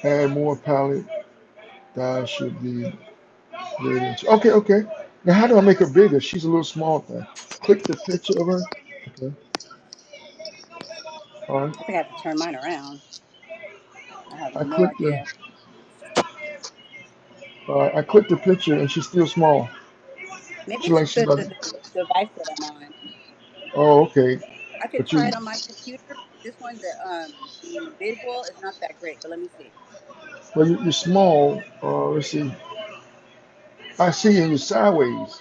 Add more palette. That should be good. Okay, okay. Now, how do I make her bigger? She's a little small thing. Click the picture of her. Okay. All right. I think I have to turn mine around. I have I no clicked the. idea. I clicked the picture and she's still small. Maybe She's it's like she's the, about. the, the device that I'm on. Oh, okay. I could But try you, it on my computer. This one, the visual is not that great, but let me see. well, you're small. Let's see. I see you. You're sideways.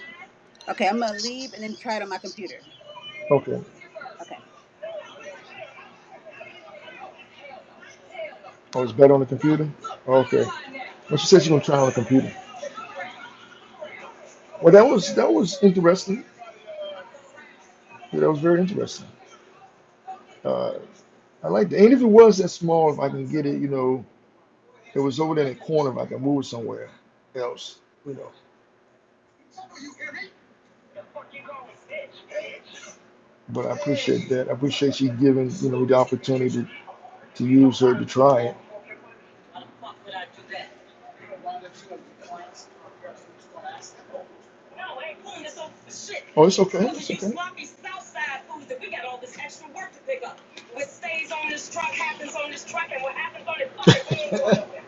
Okay, I'm gonna leave and then try it on my computer. Okay. Okay. Oh, it's better on the computer. Okay. Well, she said she's gonna try on the computer. Well, that was interesting. Yeah, that was very interesting. Uh, I like that. And if it was that small, if I can get it, it was over there in the corner. If I can move it somewhere else, you know. But I appreciate that. I appreciate she giving me the opportunity to use her to try it. Oh, it's okay. It's okay. Southside foods that we got all this extra work to pick up. What stays on this truck happens on this truck, and what happens on this truck, we ain't going nowhere.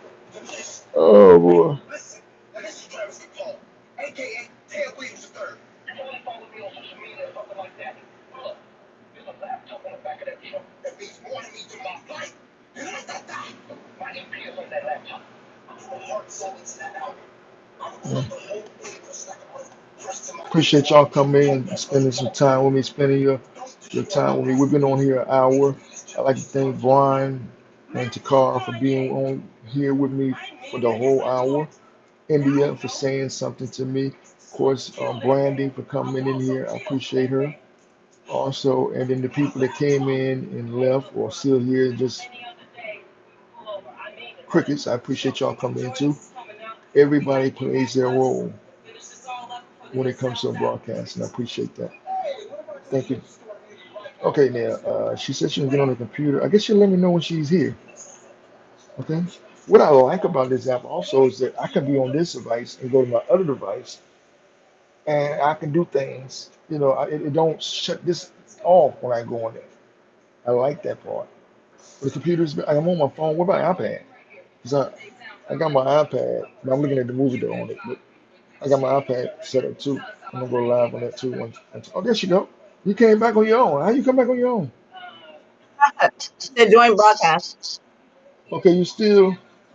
Oh boy. Yeah. Appreciate y'all coming in and spending some time with me, spending your time with me. We've been on here an hour. I'd like to thank Brian and Takar for being on here with me for the whole hour. India for saying something to me. Of course, Brandy for coming in here. I appreciate her. Also, and then the people that came in and left or still here, just crickets. I appreciate y'all coming in too. Everybody plays their role when it comes to a broadcast, and I appreciate that. Thank you. Okay, now she said she can get on the computer. I guess she'll let me know when she's here. Okay. What I like about this app also is that I can be on this device and go to my other device, and I can do things. It don't shut this off when I go on there. I like that part. But the computer's. I'm on my phone. What about iPad? 'Cause I got my iPad, but I'm looking at the movie that on it. But I got my iPad set up too. I'm gonna go live on that too. Oh, there you go. You came back on your own. How you come back on your own? The joint broadcast. Okay, you're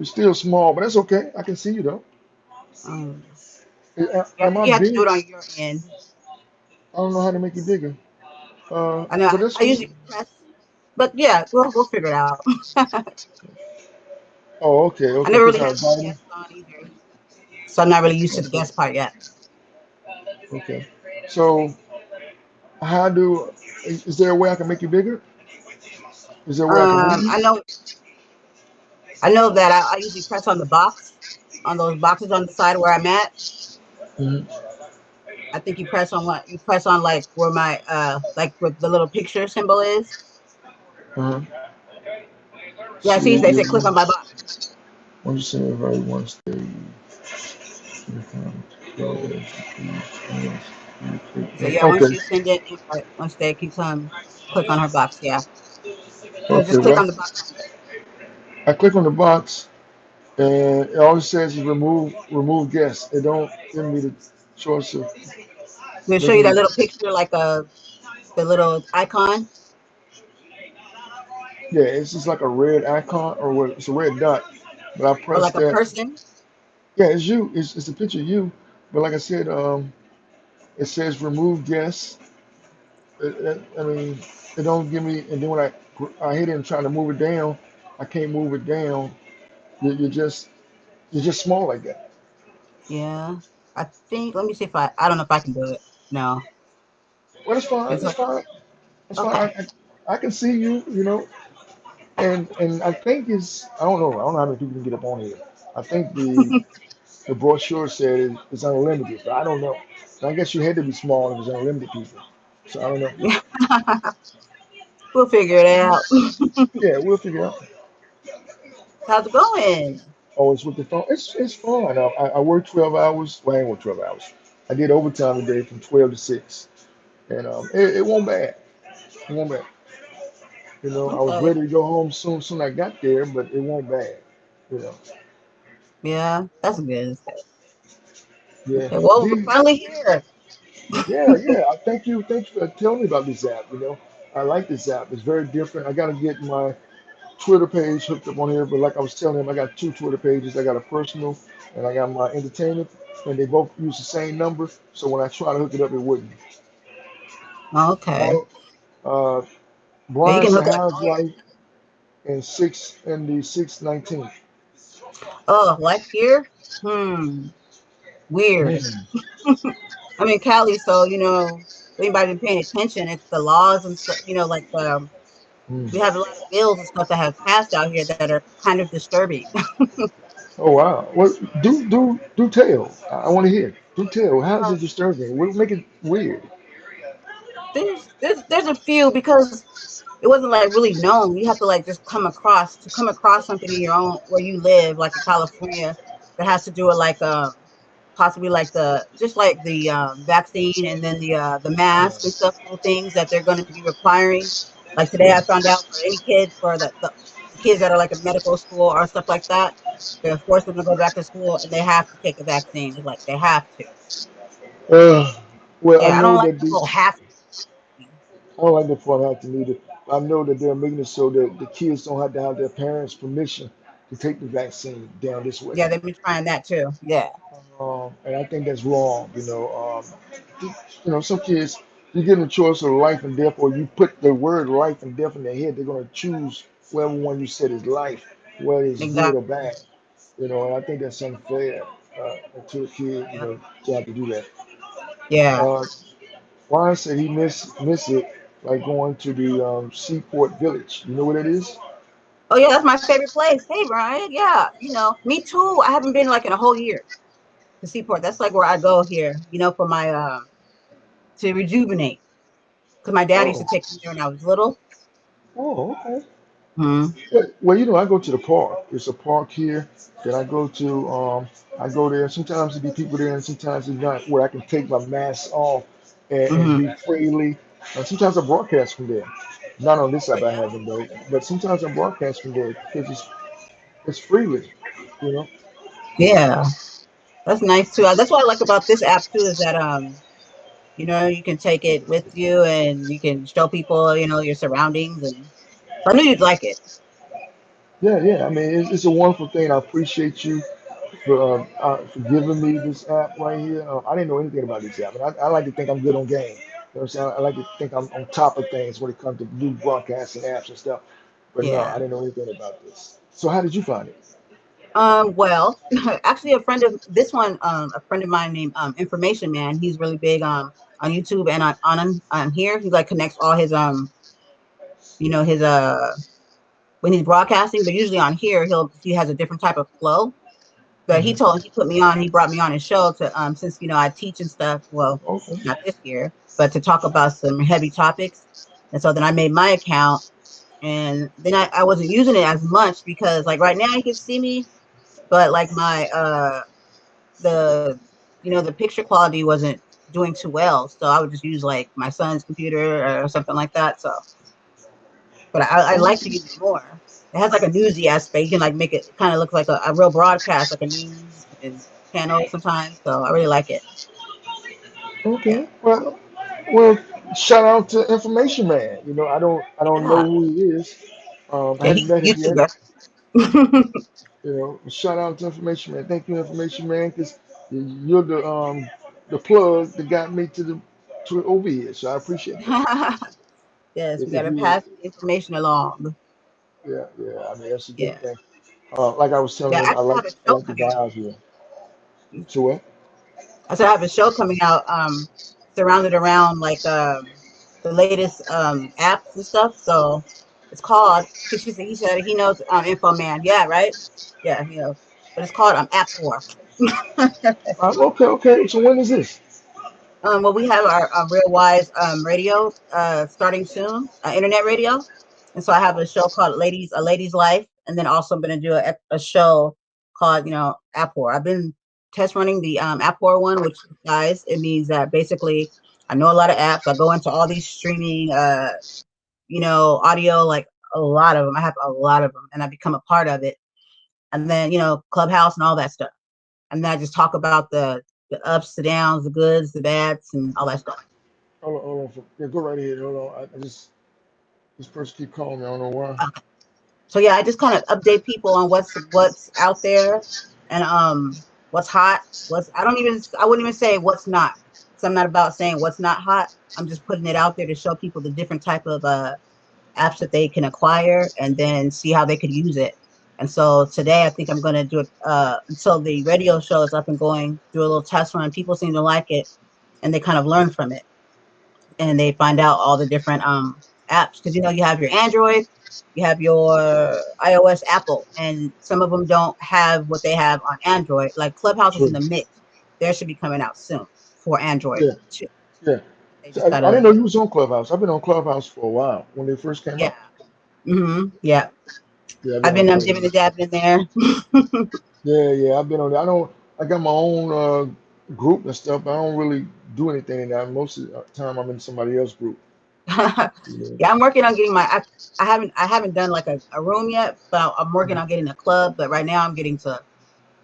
still small, but that's okay. I can see you though. Um, yeah, I Am think I you have to do big? it on your end. I don't know how to make it bigger. I know. But that's I fine. usually press, but yeah, we'll figure it out. Oh, okay, I okay. never Because really I had any invited him. guests on either, so I'm not really used to the Okay, guest part yet. okay. So how do? Is there a way I can make it bigger? Is there a way I can move Um, you? I know. I know that I usually press on the box, on those boxes on the side where I'm at. Mhm. I think you press on what you press on, like where my like where the little picture symbol is. Uh-huh. Yeah, See, see, they you say click on my box. want to say everybody wants to. So yeah, once Okay, you send it, invite, once they can come, click on her box. Yeah, so okay. just click Well, on the box. I click on the box, and it always says remove guest. It don't give me the choice of We'll show you making that it. little picture, like the little icon, Yeah, it's just like a red icon or what? It's a red dot. But I or press like a that. person. Yeah, it's you. It's a picture of you. But like I said, it says remove guest. I mean, it don't give me. And then when I hit it and try to move it down, I can't move it down. You're just small like that. Yeah, I think. Let me see if I don't know if I can do it. No, Well, it's fine. it's It's like fine. It's fine. okay. I can see you. And I think I don't know. I don't know how many people can get up on here. I think the brochure said it's unlimited, but I don't know. So I guess you had to be small if it's unlimited people. So I don't know. We'll figure it out. Yeah, we'll figure it out. How's it going? Always with the phone. It's fun. I work 12 hours. Well, I ain't work 12 hours. I did overtime today from 12 to 6, and it won't bad. It won't bad. I was Okay. ready to go home soon I got there, but it won't bad. You know, Yeah, that's good. That's good. yeah. Okay, well, we're These, finally here. yeah. Thank you for telling me about this app. I like this app. It's very different. I got to get my Twitter page hooked up on here, but like I was telling him, I got two Twitter pages. I got a personal and I got my entertainment, and they both use the same number. So when I try to hook it up, it wouldn't. Okay. Now, uh, Yeah, you Brian can said, hook up "How's all your. life in the 619?" Oh, life here? Hmm. Weird. Hmm. I'm in Cali, so if anybody been paying attention, it's the laws and stuff. Like Hmm. we have a lot of bills and stuff that have passed out here that are kind of disturbing. Oh wow! Well, do tell. I want to hear. Do tell. How is Um, it disturbing? What make it weird? there's a few because it wasn't like really known. You have to like just come across something in your own where you live, like in California, that has to do with like possibly like the just like the vaccine and then the Yeah. mask and stuff, little things that they're going to be requiring. Like today, I Yeah. found out for any kids for the kids that are like in medical school or stuff like that, they're forced them to go back to school and they have to take a vaccine. It's like they have to. Uh, well, I Yeah, I don't know like that the whole have to. I don't like the part I have to need it. I know that they're making it so that the kids don't have to have their parents' permission to take the vaccine down this way. Yeah, they've been trying that too. Yeah, And I think that's wrong. Some kids, you give them a choice of life and death, or you put the word life and death in their head, they're going to choose whatever one you said is life, whether it's good or exactly. bad. And I think that's unfair to a kid, Yeah, to have to do that. yeah. Uh, Ryan said he miss it like going to the Seaport Village. You know what it is? Oh yeah, that's my favorite place. Hey Brian, yeah, me too. I haven't been like in a whole year to Seaport. That's like where I go here, for my to rejuvenate. Because my dad used Oh, to take me there when I was little. oh, okay. Hmm. Well, I go to the park. It's a park here that I go to. I go there. Sometimes there be people there, and sometimes it's not, where I can take my mask off and Hmm. be freely. And sometimes I broadcast from there. Not on this app I haven't though, but sometimes I broadcast from there because it's freely. You know. Yeah, that's nice too. That's what I like about this app too is that you can take it with you and you can show people your surroundings, and so I knew you'd like it. Yeah. I mean, it's a wonderful thing. I appreciate you for giving me this app right here. I didn't know anything about this app, and I like to think I'm good on game. You know what I'm saying? I like to think I'm on top of things when it comes to new broadcasting apps and stuff. But no, I Yeah. didn't know anything about this. So how did you find it? Well, actually, a friend of mine named Information Man. He's really big on YouTube and on here. He like connects all his his when he's broadcasting, but usually on here he has a different type of flow. But Hmm. he brought me on his show to since I teach and stuff. Well, Okay. not this year, but to talk about some heavy topics. And so then I made my account, and then I wasn't using it as much because like right now you can see me, but like my the the picture quality wasn't doing too well, so I would just use like my son's computer or something like that. So, but I Oh, like to use it more. It has like a newsy aspect. You can like make it kind of look like a real broadcast, like a news and channel sometimes. So I really like it. Yeah, okay. Well, shout out to Information Man. I don't know yeah, who he is. I yeah. hadn't He's met a him yet. YouTuber. Shout out to Information Man. Thank you, Information Man, because you're the plug that got me to over here. So I appreciate that. Yes, we If got to you, pass the information along. yeah. I mean, that's a good Yeah, thing. Like I was telling yeah. I him, I actually like have a I show like the coming vibe here. So what? I said I have a show coming out, surrounded around like the latest apps and stuff. So it's called because he said he knows Info Man. Yeah, right. Yeah, he knows. But it's called App War. Okay. So when is this? Well, we have our Real Wise radio starting soon, internet radio, and so I have a show called Ladies a Lady's Life, and then also I'm going to do a show called, Appor. I've been test running the Appor one, which, guys, it means that basically I know a lot of apps. I go into all these streaming, audio, like a lot of them. I have a lot of them, and I become a part of it. And then, Clubhouse and all that stuff. And then I just talk about the ups, the downs, the goods, the bads, and all that stuff. Hold on. Yeah, go right ahead. Hold on. I just this person keep calling me. I don't know why. So yeah, I just kind of update people on what's out there, and what's hot. I wouldn't even say what's not. So I'm not about saying what's not hot. I'm just putting it out there to show people the different type of apps that they can acquire, and then see how they could use it. And so today I think I'm going to do it until the radio show is up and going, do a little test run. People seem to like it, and they kind of learn from it, and they find out all the different apps, because you have your Android, you have your iOS, Apple, and some of them don't have what they have on Android. Like Clubhouse is in True. the mix. There should be coming out soon for Android Yeah, too. yeah. They So just I gotta, didn't know you was on Clubhouse. I've been on Clubhouse for a while when they first came yeah. out. Yeah. Yeah, I've been I've on been giving the Clubhouse. dab in there. Yeah. I've been on there. I don't. I got my own group and stuff. But I don't really do anything in that. Most of the time, I'm in somebody else's group. Yeah. Yeah, I'm working on getting I haven't done like a room yet, but I'm working on getting a club. But right now I'm getting to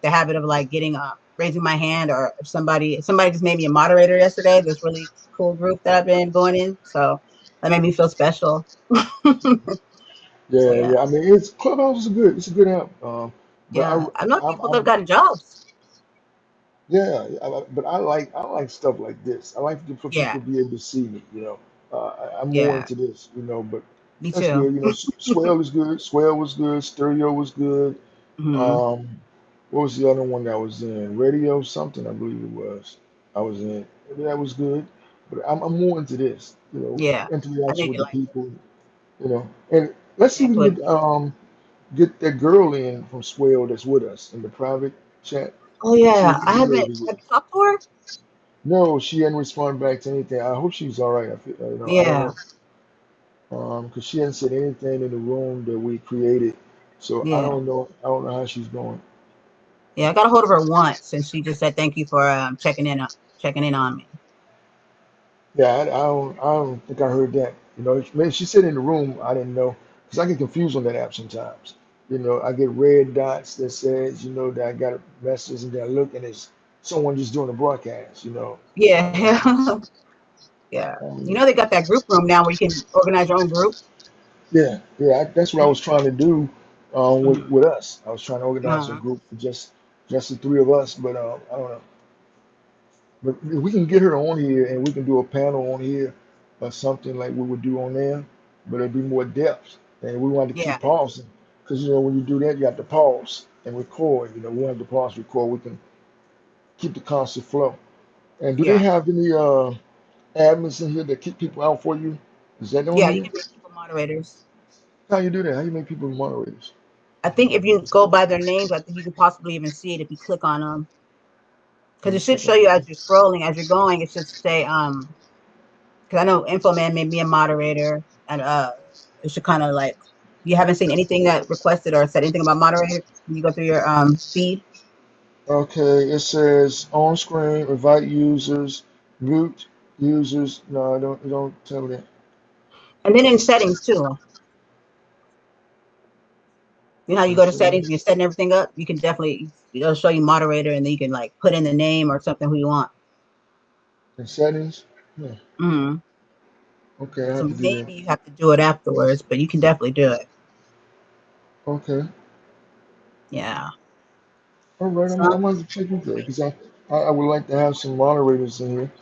the habit of like getting raising my hand, or if somebody just made me a moderator yesterday. This really cool group that I've been going in, so that made me feel special. So yeah, I mean, it's Clubhouse is a good. It's a good app. But yeah, I know people that I'm got jobs. yeah. But I like stuff like this. I like for Yeah, people to be able to see me. I'm more yeah, into this. But me that's too. good. Swell is good. Swell was good. Stereo was good. Hmm. Um, what was the other one that was in radio? Something I believe it was. I was in. That was good. But I'm more into this. Yeah, I Interaction think with you the like people. And let's see if we connect with can people. get that girl in from Swell that's with us in the private chat. Oh See if yeah, we I can get her haven't. over here. Have you talked to her? No, she hadn't responded back to anything. I hope she's all right. I feel, I don't Yeah, know, because she hadn't said anything in the room that we created. So I yeah, don't know. I don't know how she's going. yeah. I got a hold of her once, and she just said thank you for checking in on me. Yeah, I don't think I heard that. Maybe she said in the room. I didn't know because I get confused on that app sometimes. I get red dots that says, that I got a message and then I look and it's someone just doing a broadcast. Yeah, Um, yeah. um, They got that group room now where you can organize your own group. that's what I was trying to do with Mm-hmm. us. I was trying to organize a Uh, group for just the three of us, but I don't know. But if we can get her on here and we can do a panel on here or something like we would do on there, but it'd be more depth. And we wanted to keep yeah, pausing because when you do that, you have to pause and record. We have to pause, record. We can keep the constant flow. And do they yeah, have any admins in here that keep people out for you? Is that on yeah. You here? can make people moderators. How you do that? How you make people moderators? I think if you go by their names, I think you can possibly even see it if you click on them, Let because me it should click show on you it. as you're scrolling, as you're going. It should say because I know Infoman made me a moderator, and it should kind of like, you haven't seen anything that requested or said anything about moderator when you go through your feed. Okay, it says on screen, invite users, mute users. No, I don't. You don't tell it. And then in settings too, how you In go to settings, settings. you're setting everything up. You can definitely, it'll show you moderator, and then you can like put in the name or something who you want. In settings. Yeah. Hmm. Okay, I So have to do that. maybe you have to do it afterwards, but you can definitely do it. Okay. Yeah. All right. So I'm going to check into that because I would like to have some moderators in here.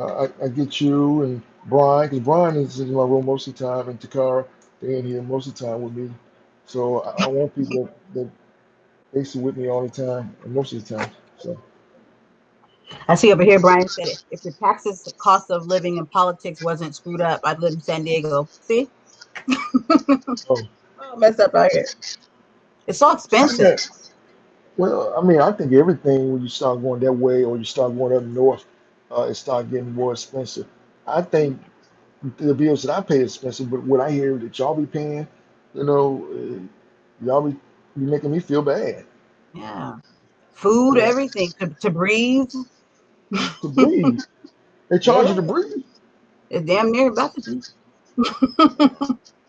I get you and Brian because Brian is in my room most of the time and Takara, they're in here most of the time with me. So I want people that basically with me all the time and most of the time. So. I see over here, Brian said if the taxes, the cost of living and politics wasn't screwed up, I'd live in San Diego. See? Oh. Oh, messed up out here. It's so expensive. Yeah. Well, I mean, I think everything when you start going that way or you start going up north, it start getting more expensive. I think the bills that I pay is expensive, but what I hear that y'all be paying, you know, Y'all be making me feel bad. Yeah. Food, You know, everything to breathe. to breathe. They charge you to Yeah, breathe. it's damn near about to be.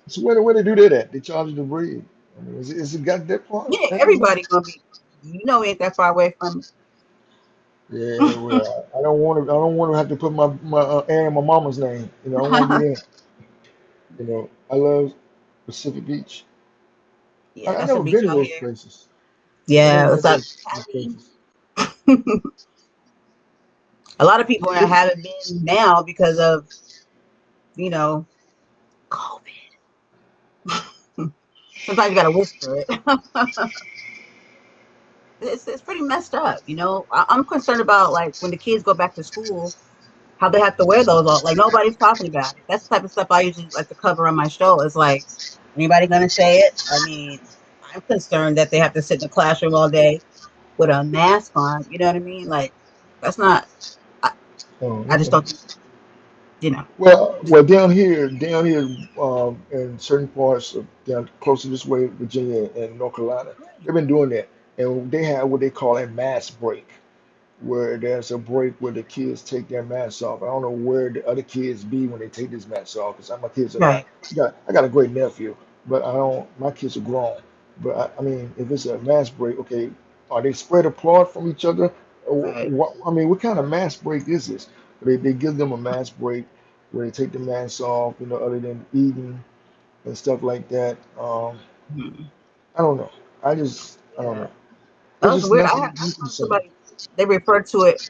So where they do that at? They charge you to breathe. I mean, is it got that far? Yeah, That far? everybody gonna be. We ain't that far away from Yeah, it. well, I don't want to. I don't want to have to put my aunt and my mama's name. You know, I don't want to do that. You know, I love Pacific Beach. Yeah, I that's a never beach been to out those here. places. I never Yeah, been it's to like those places. a lot of people It, haven't been now because of you know COVID. Sometimes you gotta whisper it. It's pretty messed up. I'm concerned about like when the kids go back to school, how they have to wear those all. Like nobody's talking about it. That's the type of stuff I usually like to cover on my show. It's like anybody gonna say it? I mean, I'm concerned that they have to sit in the classroom all day with a mask on. You know what I mean? Like that's not. I, oh, I just okay. don't think you know. Well, down here, in certain parts of down closer this way, Virginia and North Carolina, they've been doing that, and they have what they call a mass break, where there's a break where the kids take their masks off. I don't know where the other kids be when they take this mask off because my kids are not. Right, I got a great nephew, but I don't. My kids are grown. But I mean, if it's a mask break, okay, are they spread apart from each other? right. What I mean, what kind of mask break is this? They give them a mask break where they take the masks off, other than eating and stuff like that. Mhm. I don't know. I don't Yeah, know. that It's was just weird. I making heard me concerned. somebody they referred to it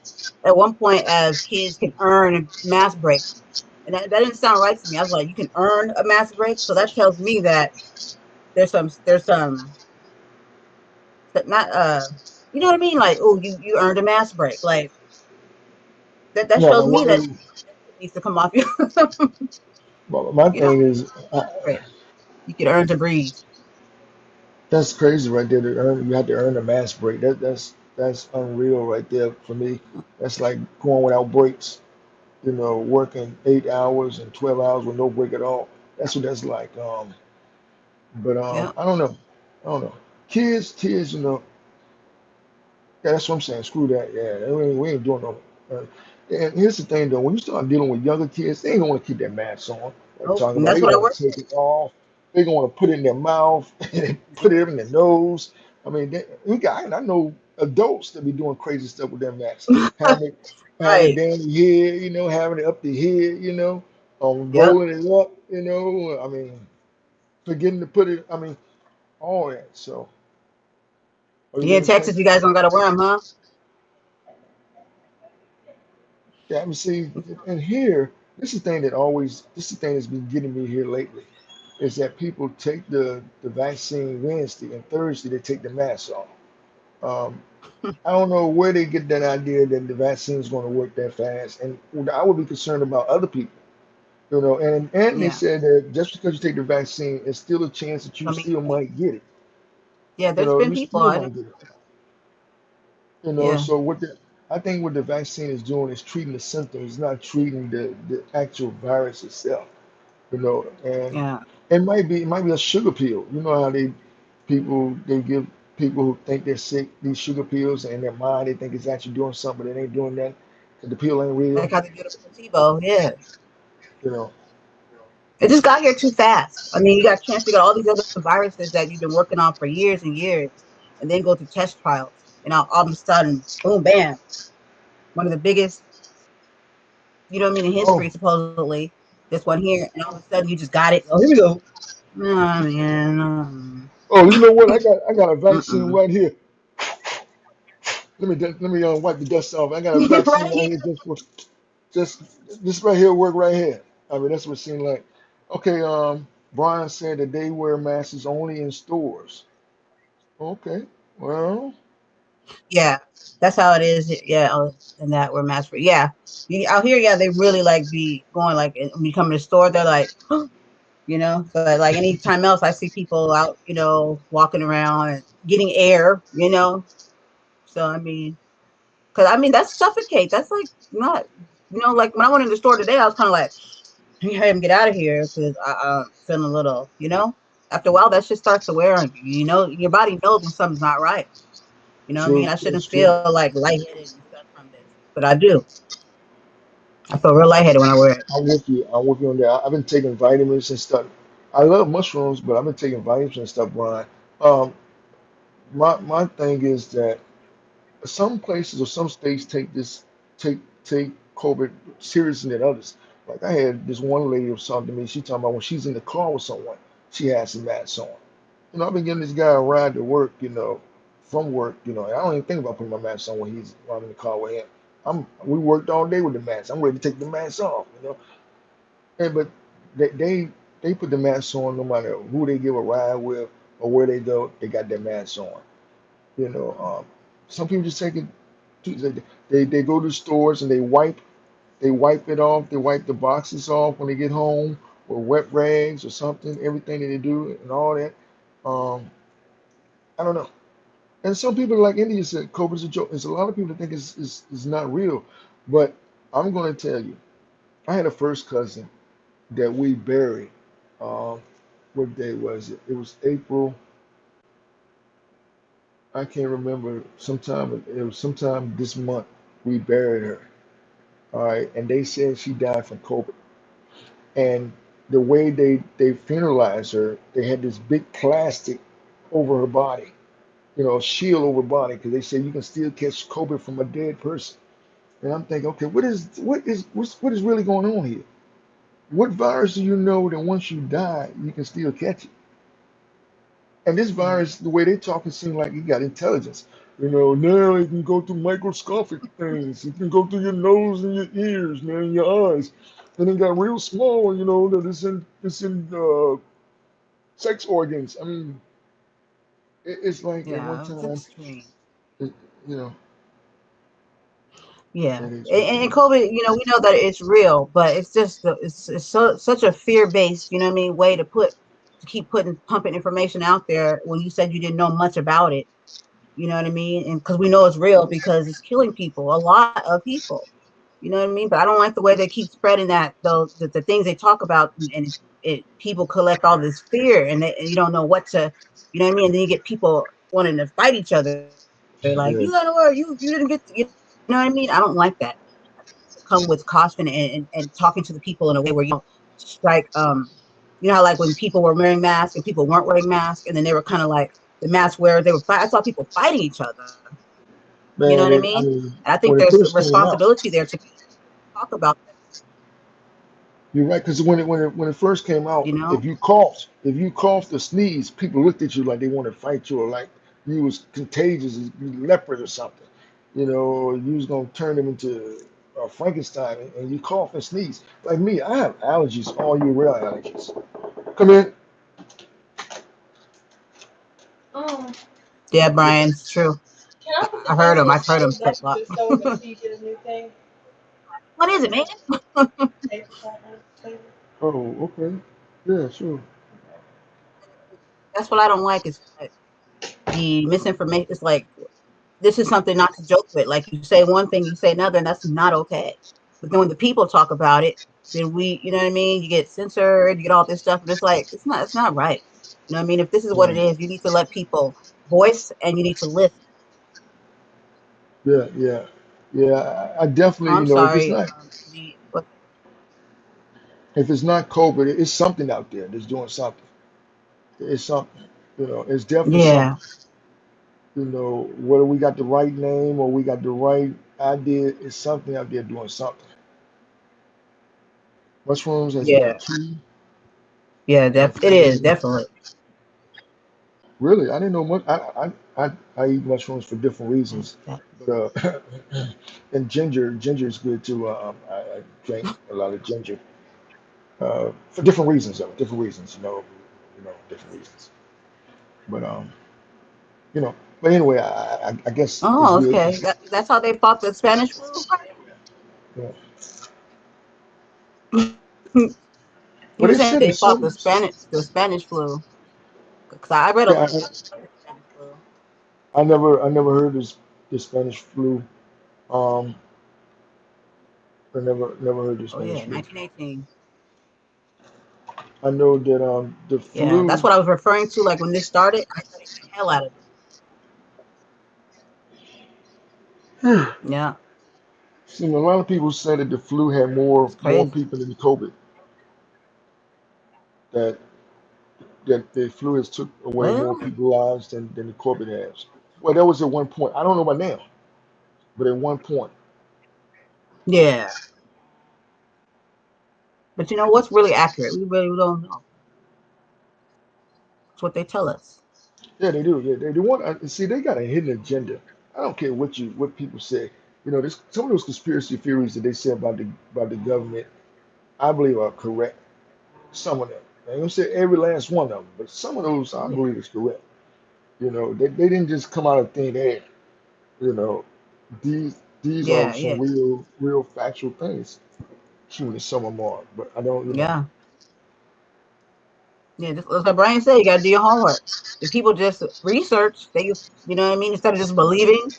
at one point as kids can earn mass breaks. And that didn't sound right to me. I was like, you can earn a mass break. So that tells me that there's some that not you know what I mean? Like, oh, you earned a mass break. Like that No, shows no. me that it needs to come off you. My You don't thing is, break. You can earn to breathe. that's crazy right there. You have to earn a mass break. That's unreal right there for me. That's like going without breaks. Working 8 hours and 12 hours with no break at all. That's what that's like. But Yeah, I don't know. I don't know. Kids. Yeah, that's what I'm saying. Screw that. Yeah, we ain't doing no. And here's the thing, though. When you start dealing with younger kids, they ain't gonna want to keep their masks on. I'm nope. talking And about that's they what gonna I want work to take with. it off. They gonna want to put it in their mouth and put it in their nose. I mean, I know adults that be doing crazy stuff with their masks, having it Right. down the head, having it up the head, Yep. rolling it up, I mean, forgetting to put it. I mean, all that. So, are you Here there in to say? Texas, you guys don't gotta wear them, huh? Yeah, I mean, see, and here, this is the thing that's been getting me here lately, is that people take the vaccine Wednesday and Thursday they take the mask off. Um, I don't know where they get that idea that the vaccine is going to work that fast, and I would be concerned about other people, and they Yeah. said that just because you take the vaccine, it's still a chance that you I mean, still might get it. yeah, there's been You people still I know. might get it. Yeah. So I think what the vaccine is doing is treating the symptoms, not treating the actual virus itself. And Yeah. it might be a sugar pill. You know how they give people who think they're sick these sugar pills, and in their mind they think it's actually doing something, but it ain't doing that. 'Cause the pill ain't real. Like how they did it with placebo. Yeah. You know. It just got here too fast. I mean, you got chance to get all these other viruses that you've been working on for years and years, and then go to test trials, and now all of a sudden, boom, bam, one of the biggest, you know what I mean, in Oh, history, supposedly, this one here, and all of a sudden you just got it. Oh, here we go. Oh man, oh, you know what? I got a vaccine mm-mm. right here. Let me wipe the dust off. I got a vaccine Right right here. here just this right here work right here. I mean that's what it seemed like. Okay, Brian said that they wear masks only in stores. Okay, well, Yeah, that's how it is. Yeah, and that we're mass free. Yeah, out here, yeah, they really like be going like when you come to the store, they're like, But like anytime else, I see people out, walking around and getting air, So I mean, because I mean that's suffocate. That's like not, like when I went in the store today, I was kind of like, let me hurry up and get out of here because I'm feeling a little, after a while, that shit starts to wear on you. You know, your body knows when something's not right. You know what I mean? True, I it's shouldn't true. feel like lightheaded and stuff from this, but I do. I feel real lightheaded when I wear it. I'm with you. I'm with you on that. I've been taking vitamins and stuff. I love mushrooms, but I've been taking vitamins and stuff, Brian. Um, my thing is that some places or some states take COVID seriously than others. Like I had this one lady was talking to me. She talking about when she's in the car with someone, she has some masks on. I've been getting this guy a ride to work, from work, and I don't even think about putting my mask on when I'm in the car with him. We worked all day with the mask. I'm ready to take the mask off. But they put the mask on no matter who they give a ride with or where they go. They got their mask on. You know, um, some people just take it. They go to stores and they wipe it off. They wipe the boxes off when they get home with wet rags or something. Everything that they do and all that. Um, I don't know. And some people, like India said, COVID is a joke. There's a lot of people that think it's not real. But I'm going to tell you, I had a first cousin that we buried. Um, what day was it? It was April. I can't remember. It was sometime this month we buried her. All right, and they said she died from COVID. And the way they funeralized her, they had this big plastic over her body, shield over her body, because they said you can still catch COVID from a dead person. And I'm thinking, okay, what is really going on here? What virus do you know that once you die, you can still catch it? And this Mm. virus, the way they talk, it seems like it got intelligence. Now it can go through microscopic things. It can go through your nose and your ears, man, and your eyes. And it got real small, that it's in sex organs. I mean, it's like at one Yeah, it's time, extreme. it, you know, Yeah, it is what it and is. COVID, we know that it's real, but it's just it's such a fear based, you know what I mean, way to keep pumping information out there when you said you didn't know much about it. You know what I mean? And because we know it's real because it's killing people, a lot of people. You know what I mean? But I don't like the way they keep spreading that though the things they talk about, and people collect all this fear, and you don't know what to, you know what I mean? And then you get people wanting to fight each other, like you got to worry, Yeah, you didn't get, you know what I mean? I don't like that. Come with caution and talking to the people in a way where you don't strike. You know how like when people were wearing masks and people weren't wearing masks, and then they were kind of like the mask wearers. They were. I saw people fighting each other. You know what I man. mean? I And mean, I think when there's it a first came out. responsibility there to talk about that. You're right, because when it first came out, You know? if you coughed or sneezed, people looked at you like they wanted to fight you, or like you was contagious, you leopard or something. You was gonna turn them into Frankenstein, and you cough and sneeze. Like me, I have allergies all year round. Allergies. Come in. Um, Yeah, Yeah. Brian, it's true. can I put the I heard phone him. on I've heard him charge flip back flop. into the stove until you get a new thing? What is it, man? Paper towel on the table. Oh, okay. Yeah, sure. That's what I don't like is the misinformation. It's like this is something not to joke with. Like you say one thing, you say another, and that's not okay. But then when the people talk about it, then you know what I mean? You get censored, you get all this stuff, and it's like it's not right. You know what I mean? If this is what Yeah, it is, you need to let people voice and you need to listen. yeah, yeah, yeah. I definitely, I'm if it's sorry. not But if it's not COVID, it's something out there that's doing something. It's something. It's definitely yeah, something. Whether we got the right name or we got the right idea, it's something out there doing something. Mushrooms has been a yeah, key. yeah. A It is key. definitely. Really, I didn't know much. I eat mushrooms for different reasons, That- but and ginger is good too. I drink a lot of ginger for different reasons, though. Different reasons, different reasons. But you know. But anyway, I guess it's Oh, good. okay. That's how they fought the Spanish flu. Yeah. You But were they saying said they it's fought some. the Spanish flu. Because I read a Yeah, lot about the Spanish flu. I never heard the Spanish flu. Um, I never heard the Oh Spanish yeah, flu. 1918. I know that the Yeah, that's flu. what I was referring to. Like when this started, I studied the hell out of it. Yeah, See, a lot of people say that the flu had more crazy. people than COVID. That the flu has took away more Well, people's lives than the COVID has. Well, that was at one point. I don't know about now, but at one point, yeah. But you know what's really accurate? We really don't know. It's what they tell us. yeah, they do. They want. See, they got a hidden agenda. I don't care what people say. There's some of those conspiracy theories that they say about the government. I believe are correct. Some of them. I ain't gonna say every last one of them, but some of those I Yeah, believe is correct. They didn't just come out of thin air. You know, these are yeah, some yeah, real factual things. Truly, some of them are, but I don't. yeah, yeah. Just as Brian said, you got to do your homework. If people just research, you know what I mean, instead of just believing.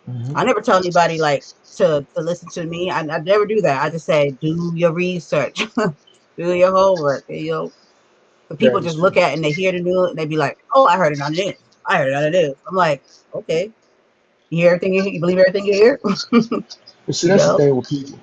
Hmm. I never tell anybody like to listen to me. I never do that. I just say do your research, do your homework. The people That is just look true. at it and they hear the news and they be like, "Oh, I heard it on the news. I heard it on the news." I'm like, "Okay, you hear everything you believe everything you hear." But see, You that's the know? thing with people.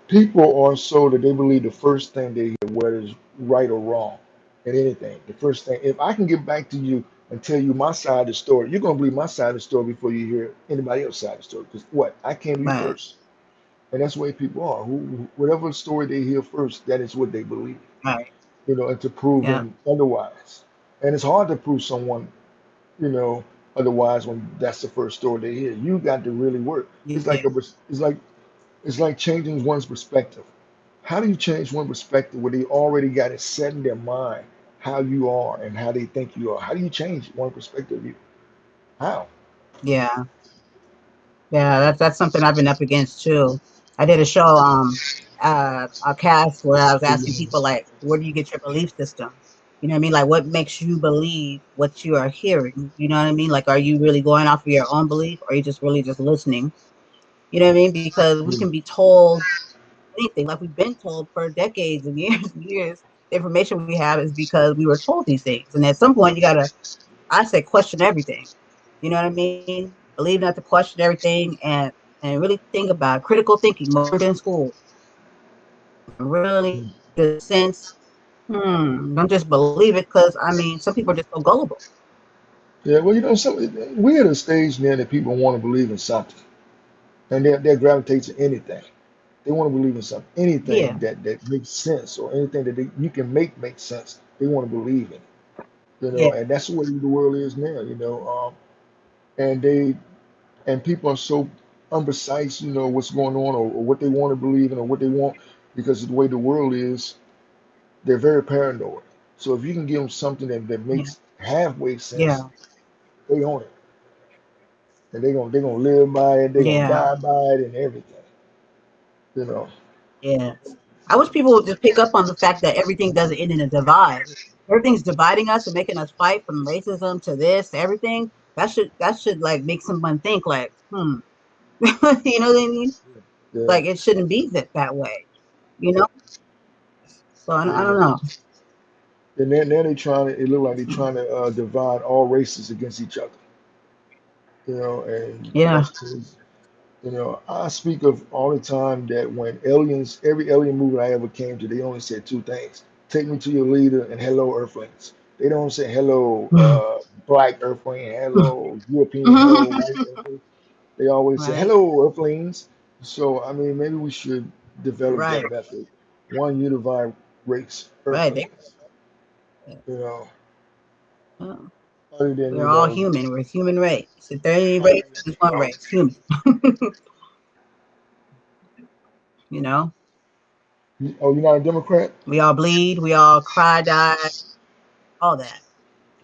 People are so that they believe the first thing they hear, whether it's right or wrong, in anything. The first thing, if I can get back to you and tell you my side of the story, you're gonna believe my side of the story before you hear anybody else's side of the story. Because what? I came to you Right. first, and that's the way people are. Whatever story they hear first, that is what they believe. Right. And to prove Yeah. them otherwise, and it's hard to prove someone, you know, otherwise when that's the first story they hear. You got to really work. It's Yeah. like it's like changing one's perspective. How do you change one perspective where they already got it set in their mind how you are and how they think you are? How do you change one perspective of you? How? Yeah. Yeah. That's something I've been up against too. I did a show a cast where I was asking people like, where do you get your belief system? You know what I mean? Like what makes you believe what you are hearing? You know what I mean? Like are you really going off of your own belief or are you just really just listening? You know what I mean? Because we can be told anything, like we've been told for decades and years and years. The information we have is because we were told these things. And at some point you gotta, I say, question everything. You know what I mean? Believe not to question everything and really think about critical thinking more than school. And really just sense, don't just believe it because I mean some people are just so gullible. Yeah, well, we're at a stage now that people want to believe in something, and they gravitate to anything. They want to believe in something, anything Yeah, that makes sense or anything that you can make sense. They want to believe in. yeah, And that's the way the world is now. And people are so unprecise. What's going on or what they want to believe in or what they want because of the way the world is. They're very paranoid. So if you can give them something that yeah, makes halfway sense, yeah, they own it, and they're gonna live by it. They're gonna yeah, die by it, and everything. You know. yeah. I wish people would just pick up on the fact that everything doesn't end in a divide. Everything's dividing us and making us fight from racism to this to everything. That should like make someone think like, you know what I mean? Yeah. Like it shouldn't be that way, you know? So I Yeah. don't know. And now they trying to. It look like they're trying to divide all races against each other. And Yeah, that's crazy. I speak of all the time that when aliens, every alien movie I ever came to, they only said two things: "Take me to your leader" and "Hello, Earthlings." They don't say "Hello, Black Earthling," "Hello, European," "Hello, White Earthling." They always say right, "Hello, Earthlings." So I mean, maybe we should develop right, that method. One unified race, right. Earthlings. You know, Uh, other than we're all human. We're human race. If there ain't other race, there's one race, human. You know, oh, you're not a Democrat? we all bleed, we all cry, die, all that.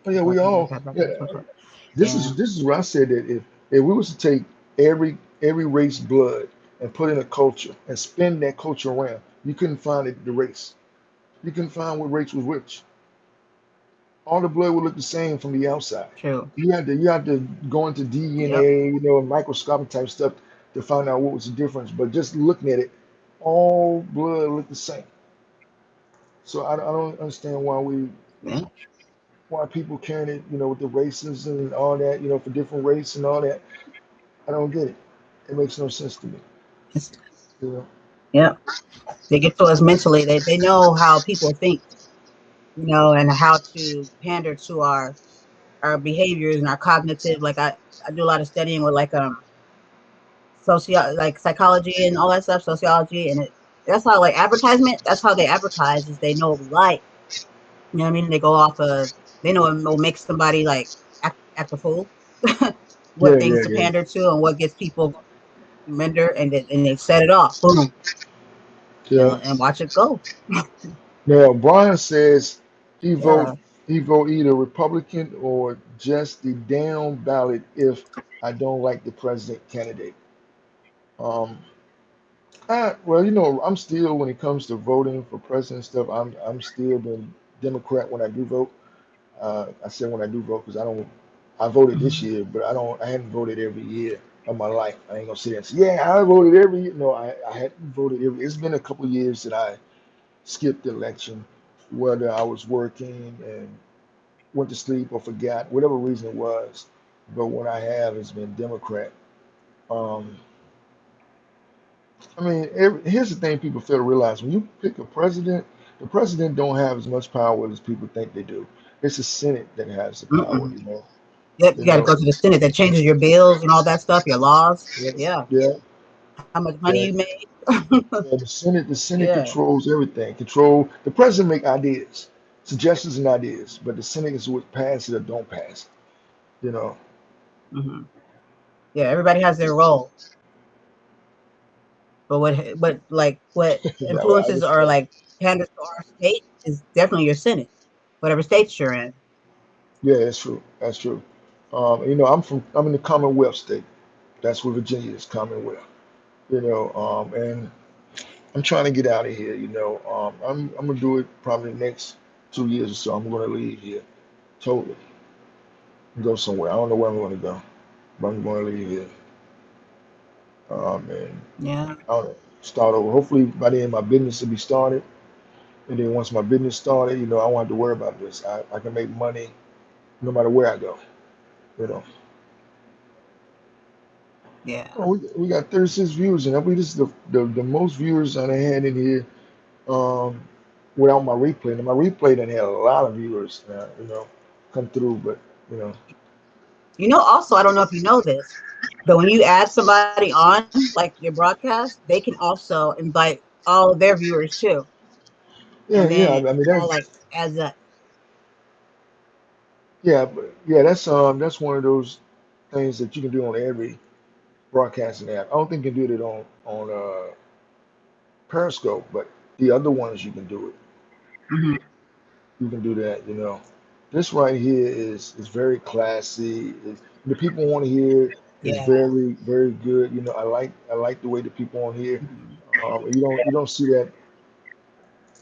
Oh yeah, we all. Yeah, this Yeah, is this is where I said that if we was to take every race blood and put in a culture and spin that culture around, you couldn't find the race. You couldn't find what race was which. All the blood would look the same from the outside. true. You had to go into Yep. DNA, microscopic type stuff to find out what was the difference. But just looking at it, all blood looked the same. So I don't understand Yeah. why people carrying it, with the racism and all that, for different race and all that. I don't get it. It makes no sense to me. It's, You know. yeah. They get to us mentally. They know how people think, and how to pander to our behaviors and our cognitive. Like I do a lot of studying with like like psychology and all that stuff, sociology, and that's how like advertisement. That's how they advertise is they know what we like. You know what I mean? They go off of they know what will make somebody like act a fool, what Yeah, things yeah, to yeah, pander to, and what gets people render, and they set it off, boom, yeah. and watch it go. Now Brian says he vote Yeah. he vote either Republican or just the down ballot if I don't like the president candidate. Um, well, I'm still when it comes to voting for president stuff, I'm still been Democrat when I do vote. I said when I do vote because I voted this Mhm. year, but I hadn't voted every year of my life. I ain't gonna sit there and say, yeah, I voted every year. No, I hadn't voted every. It's been a couple of years that I skipped the election, whether I was working and went to sleep or forgot, whatever reason it was. But what I have has been Democrat. Um, I mean, here's the thing people fail to realize. When you pick a president, the president don't have as much power as people think they do. It's the Senate that has the power, Mm-mm. you know. Yep, You you got to know, go to the Senate that changes your bills and all that stuff, your laws. yeah, Yeah, yeah, how much money you yeah. made. Yeah, the Senate Yeah. controls everything. Control the president make ideas, suggestions and ideas, but the Senate is what pass it or don't pass it. Hmm. Yeah, everybody has their role, but what Yeah, well, I influences just or like panders to our state is definitely your Senate, whatever states you're in. yeah, that's true. That's true. I'm in the Commonwealth state. That's where Virginia is, Commonwealth. And I'm trying to get out of here. I'm gonna do it probably the next 2 years or so. I'm gonna leave here totally and go somewhere. I don't know where I'm gonna go, but I'm gonna leave here. And Yeah, I'll start over. Hopefully by then my business will be started. And then once my business started, I won't have to worry about this. I can make money no matter where I go. You know. yeah, Oh, we got 36 views, and I believe this is the most viewers I done had in here um, without my replay. And my replay done had a lot of viewers, come through. But you know, Also, I don't know if you know this, but when you add somebody on like your broadcast, they can also invite all of their viewers too, and yeah, then yeah. it I mean all that, like adds up. yeah, but yeah. That's one of those things that you can do on every broadcasting app. I don't think you can do it on Periscope, but the other ones you can do it. Hmm. You can do that. This right here is very classy. The people on here is Yeah. very very good. I like the way the people on here. Mhm. You don't see that.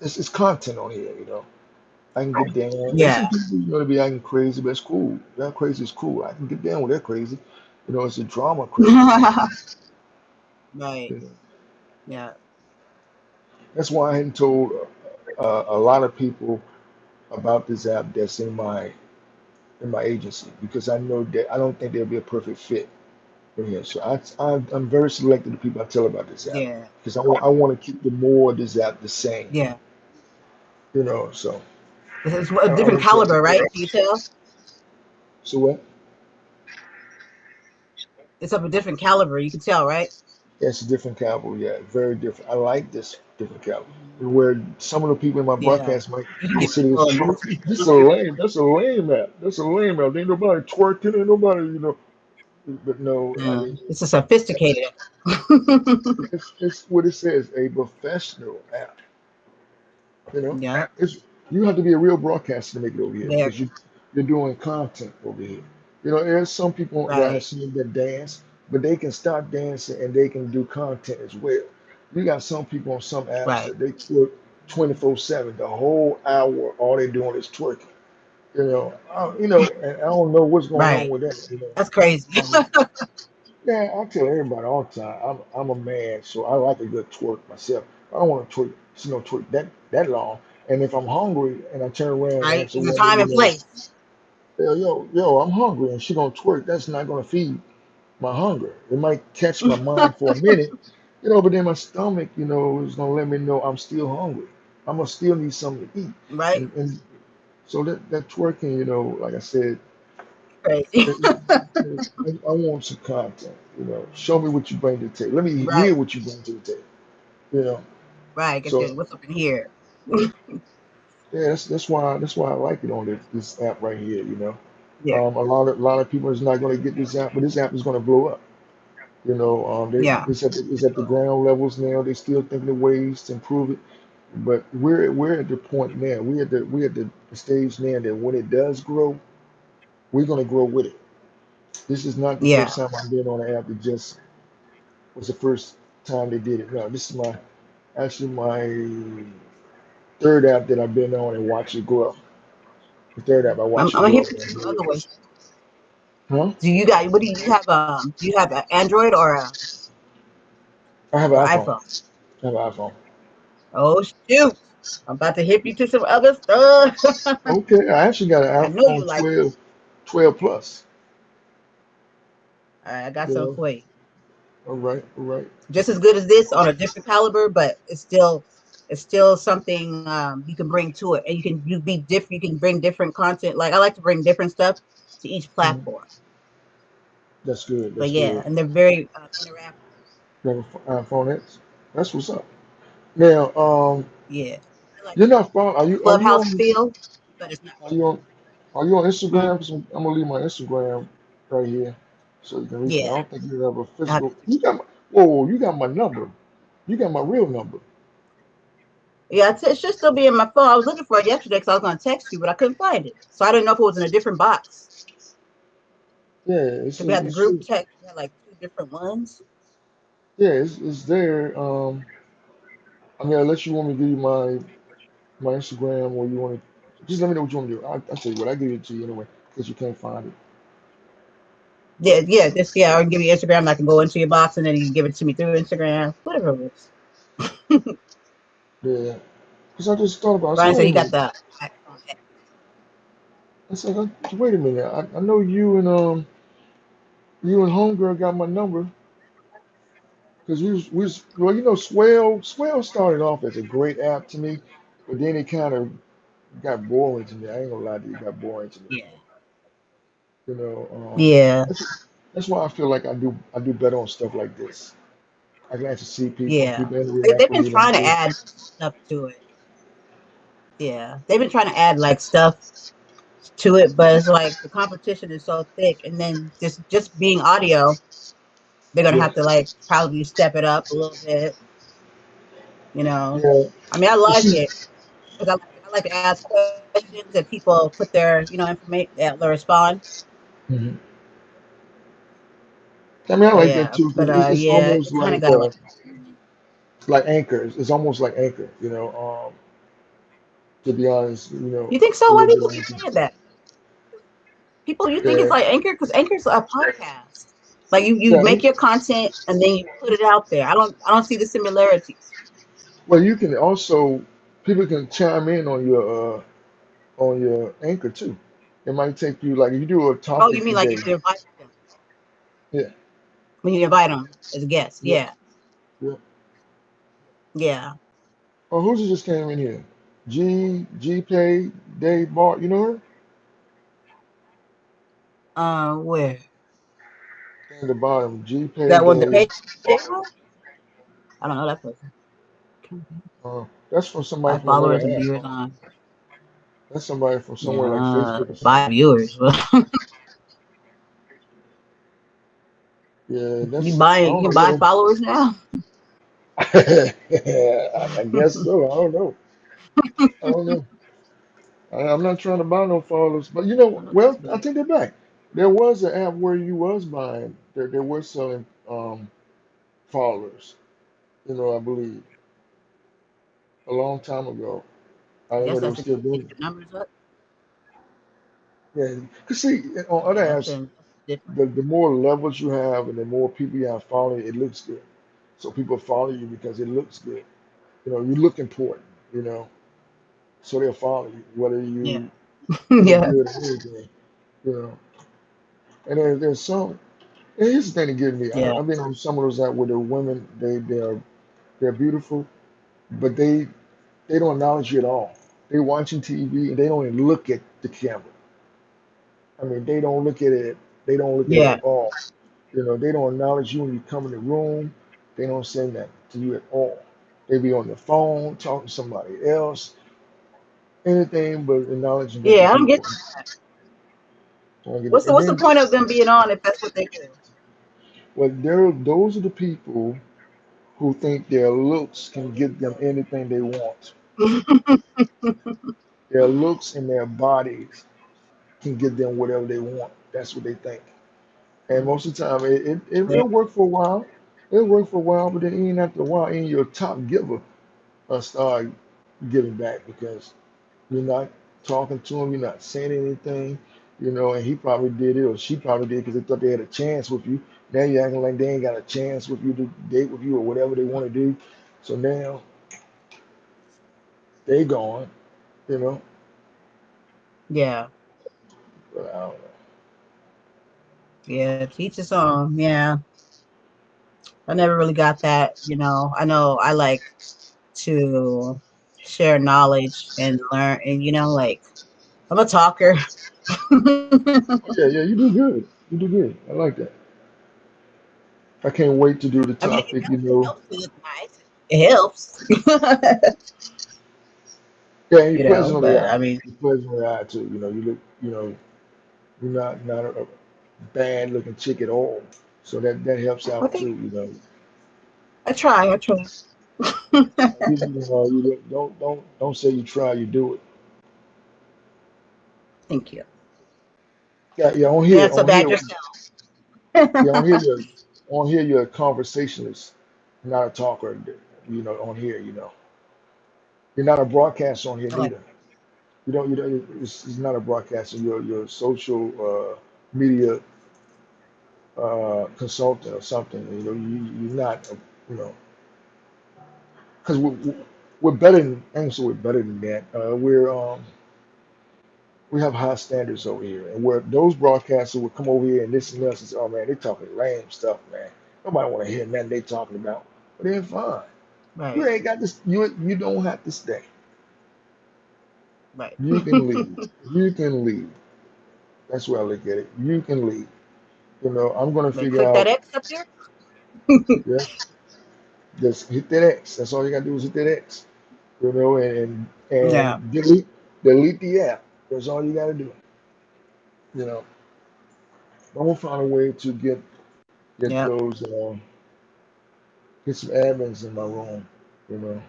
It's content on here. I can get down. There's Yeah. some people going to be acting crazy, but it's cool. That crazy is cool. I can get down with that crazy. It's a drama crazy. Right. You know. Yeah. That's why I hadn't told a lot of people about this app that's in my agency because I know that I don't think there'll be a perfect fit in here. So I'm very selective to people I tell about this app Yeah. because I want to keep the more of this app the same. Yeah. So It's a I'm different gonna tell caliber, people. right? Can you tell? So what? It's of a different caliber. You can tell, right? Yeah, it's a different caliber. Yeah, very different. I like this different caliber. Where some of the people in my Yeah. broadcast might You can get consider people this emotional. this is a lame. That's a lame app. That's a lame app. Ain't nobody twerking. Ain't nobody. But no, I Yeah. mean, It's a sophisticated. it's what it says, a professional app. You know, Yeah. it's you have to be a real broadcaster to make it over here There. because you're doing content over here. There's some people that I have Right. seen that dance, but they can stop dancing and they can do content as well. You got some people on some apps Right. that they twerk 24/7, the whole hour, all they're doing is twerking. And I don't know what's going on Right. with that. That's crazy. Um, yeah, I tell everybody all the time, I'm a man, so I like a good twerk myself. I don't want to twerk, twerk that long. And if I'm hungry and I turn around and Right? ask a There's a woman, time you and know, place. yo, I'm hungry, and she gonna twerk, that's not gonna feed my hunger. It might catch my mind for a minute, but then my stomach, is gonna let me know I'm still hungry. I'm gonna still need something to eat. Right? And so that twerking, like I said, Crazy. I want some content. Show me what you bring to the table. Let me Right. hear what you bring to the table. You know, Right. Get so your what's up in here. yeah, that's why I like it on this app right here. Yeah. A lot of people is not going to get this app, but this app is going to blow up. Yeah. It's at the ground levels now. They're still thinking of ways to improve it, but we're at the point now. We at the stage now that when it does grow, we're going to grow with it. This is not the Yeah. first time I've been on an app that just was the first time they did it. No, this is my third app that I've been on and watch it grow. The third app I I'm watch it gonna grow hit up you on some other ways. years. Huh? Do you got what do you have do you have an Android I have an or iPhone. iPhone? I have an iPhone. Oh shoot. I'm about to hit you to some other stuff. Okay, I actually got I an know you iPhone like 12 Plus. all right, I got You some know, for you. all right, all right. Just as good as this on a different caliber, but it's still something you can bring to it, and you be different. You can bring different content. Like I like to bring different stuff to each Mhm. platform. That's good. But That's yeah, good. and they're very interactive. You have an iPhone X. That's what's up. Now, Yeah, I like you're not following. Are you? Are you Clubhouse on? feel, but it's not. Are you on? Are you on Hmm? Instagram? 'Cause I'm gonna leave my Instagram right here so you can reach me. I Yeah, don't think you have a I have physical. to. You got my. Whoa, you got my number. You got my real number. Yeah, it should still be in my phone. I was looking for it yesterday because I was going to text you, but I couldn't find it. So I didn't know if it was in a different box. Yeah, Because we had the it group should. text. We had like two different ones. Yeah, it's there. I mean, unless you want me to give you my Instagram, or you want to just let me know what you want to do. I'll tell you what. I give it to you anyway because you can't find it. Yeah, yeah, this yeah. I can give you Instagram. I can go into your box and then you can give it to me through Instagram. Whatever it works. Yeah, because I just thought about. It. I said, Brian wait said a he got minute. the iPhone X. I said, wait a minute. I know you and Homegirl got my number because well, Swell started off as a great app to me, but then it kind of got boring to me. I ain't gonna lie to you, it got boring to me. Yeah, You know, yeah, that's why I feel like I do better on stuff like this. I can actually see people. yeah. People interact They've with been me like trying to this. add stuff to it. Yeah, they've been trying to add like stuff to it, but it's like the competition is so thick, and then just being audio, they're gonna Yeah, have to like probably step it up a little bit. You know, yeah. I mean, I But like see, it because I like to ask questions and people put their information they respond. mhm. I mean, I So like that yeah, too but because it's yeah, almost it kind of got to like Anchor. It's almost like Anchor. To be honest, You think a so? Why little do you bit of keep Anchor. saying that? People, you think it's Yeah, like Anchor because Anchor's a podcast. Like you yeah. make your content and then you put it out there. I don't see the similarities. Well, you can also people can chime in on your Anchor too. It might take you like if you do a Oh, you topic mean like today. if you invite them Yeah, when you invite them as a guest? yeah, Yeah, yeah. yeah. Oh, who's it just came in here? G Pay Dave Bart. You know her? Where Down at the bottom, G Pay that one? The Dave. payday one? I don't know that person. That's from somebody Five from another followers and app. viewers on. That's somebody from somewhere like Yeah, Facebook or something. 5 viewers. Yeah, you that's I buying? You don't can know buy what. followers now. I guess so. I don't know. I don't know. I'm not trying to buy no followers, but I know that's well, I good. take that back. There was an app where you was buying. They were selling followers. I believe a long time ago. I I didn't know guess they were that's to still get doing it. your numbers up. Yeah, cause see, on other Yeah, apps, that's different. the more levels you have and the more people you have following, it looks good. So people follow you because it looks good. You look important. You know. so they'll follow you, whether Yeah. you look Yeah. good or anything, you know. And there's some. And here's the thing that gets me. Yeah. I've been on some of those out where the women they're beautiful, but they don't acknowledge you at all. They're watching TV and they don't even look at the camera. I mean, they don't look at it. They don't look at it Yeah. at all. You know, they don't acknowledge you when you come in the room. They don't say that to you at all. They be on the phone talking to somebody else, anything but acknowledging other Yeah. I don't get people. that. I don't get it. What's the And what's the then, point of them being on if that's what they well, those are the people who think their looks can give them anything they want. do? Their looks and their bodies can give them whatever they want. That's what they think. And most of the time, Yeah. it'll work for a while. It'll work for a while, but then even after a while, even your top giver start giving back because you're not talking to him, you're not saying anything, you know, and he probably did it or she probably did because they thought they had a chance with you. Now you're acting like they ain't got a chance with you to date with you or whatever they want to do. So now they gone, you know. Yeah. But I don't Yeah. Teach his own. Yeah. I never really got that. I know I like to share knowledge and learn, and like I'm a talker. know. Yeah, yeah, you do good. You do good. I like that. I can't wait to do the I mean, topic, it you know. helps to look nice. It helps. Yeah, and you're pleasant on the But eye. I mean, You're pleasant on the eye too. You know, you look, you know, you're not a bad looking chick at all. So that helps I out too. think You know, I try. I try. you know, you don't say you try, you do it. Thank you. Yeah, yeah. You're not so bad yourself. Yeah, on here, you're a conversationalist, not a talker. You know, on here, you know, you're not a broadcaster on here I like. neither. You don't. It's not a broadcaster. You're a social media consultant or something. You know, you're not. You know, because we're better than. I ain't say we're better than that. We have high standards over here, and where those broadcasters will come over here and listen to us and say, "Oh man, they talking lame stuff, man. Nobody want to hear nothing they talking about." But then fine, you Right. ain't got this. You don't have to stay. Right. You can leave. You can leave. That's where I look at it. You can leave. You know, I'm gonna But figure click that out. X up there. Yeah, just hit that X. That's all you gotta do is hit that X. You know, Yeah. and delete the app. That's all you gotta do. You know, I'm gonna find a way to get Yep. those get some admins in my room. You know,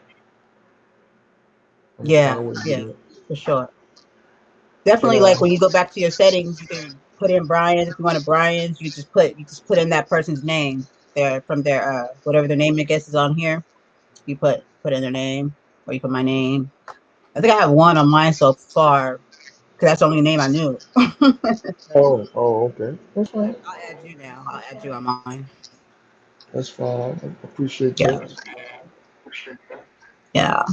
I'm gonna find Yeah. a way to do Yeah. that. For sure. And Definitely, like when you go back to your settings, you can put in Brian's. If you want a Brian's, you just put in that person's name there from their whatever their name I guess is on here. You put in their name, or you put my name. I think I have one on mine so far because that's the only name I knew. oh, okay, that's But fine. I'll add you now. I'll add you on mine. That's fine. I appreciate Yeah, that. yeah.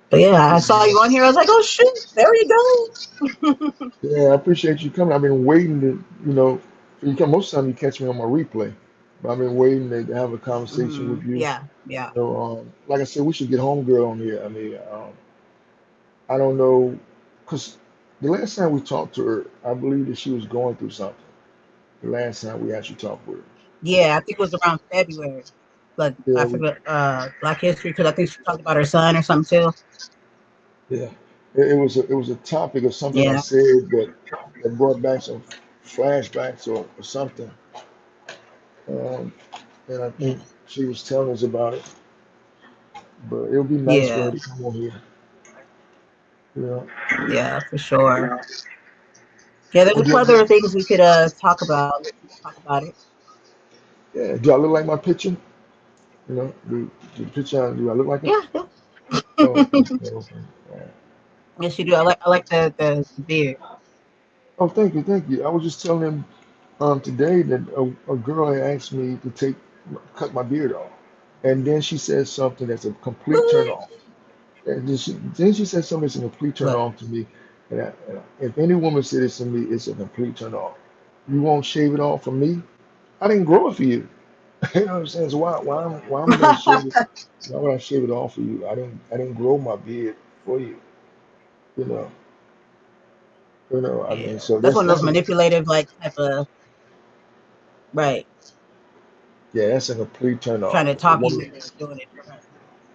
But yeah, I saw you on here. I was like, oh shoot, there you go. Yeah, I appreciate you coming. I've been waiting to, you know, for you come. Most of the time you catch me on my replay, but I've been waiting to have a conversation with you. Yeah, yeah, You know, like I said, we should get homegirl on here. I mean, I don't know, cause the last time we talked to her, I believe that she was going through something. The last time we actually talked with her. yeah. I think it was around February, but Yeah, I forgot Black History because I think she talked about her son or something too. yeah. It was a topic of something I Yeah, said that brought back some flashbacks or something. Um, and I yeah, think she was telling us about it. But it would be nice for her yeah, to come on here. You know. yeah, for sure. Yeah, there's And a couple then, other things we could talk about. We could talk about it. yeah, do I look like my picture? You know, the picture, do I look like it? Yeah, yeah. Oh, okay. Oh, okay. All right. Yes, you do. I like the beard. Oh, thank you, thank you. I was just telling him today that a girl had asked me to cut my beard off, and then she said something that's a complete turn What? off. And then she said something that's a complete turn What? off to me. If any woman said this to me, it's a complete turn off. You won't shave it off for me? I didn't grow it for you. You know what I'm saying? So why am I gonna shave it? Why would I shave it off for you? I didn't grow my beard for you. You know, I Yeah, mean, so that's that's one of those that's a manipulative, like type of right, yeah, that's a complete turn trying off. to If a talk you woman, into doing it for her.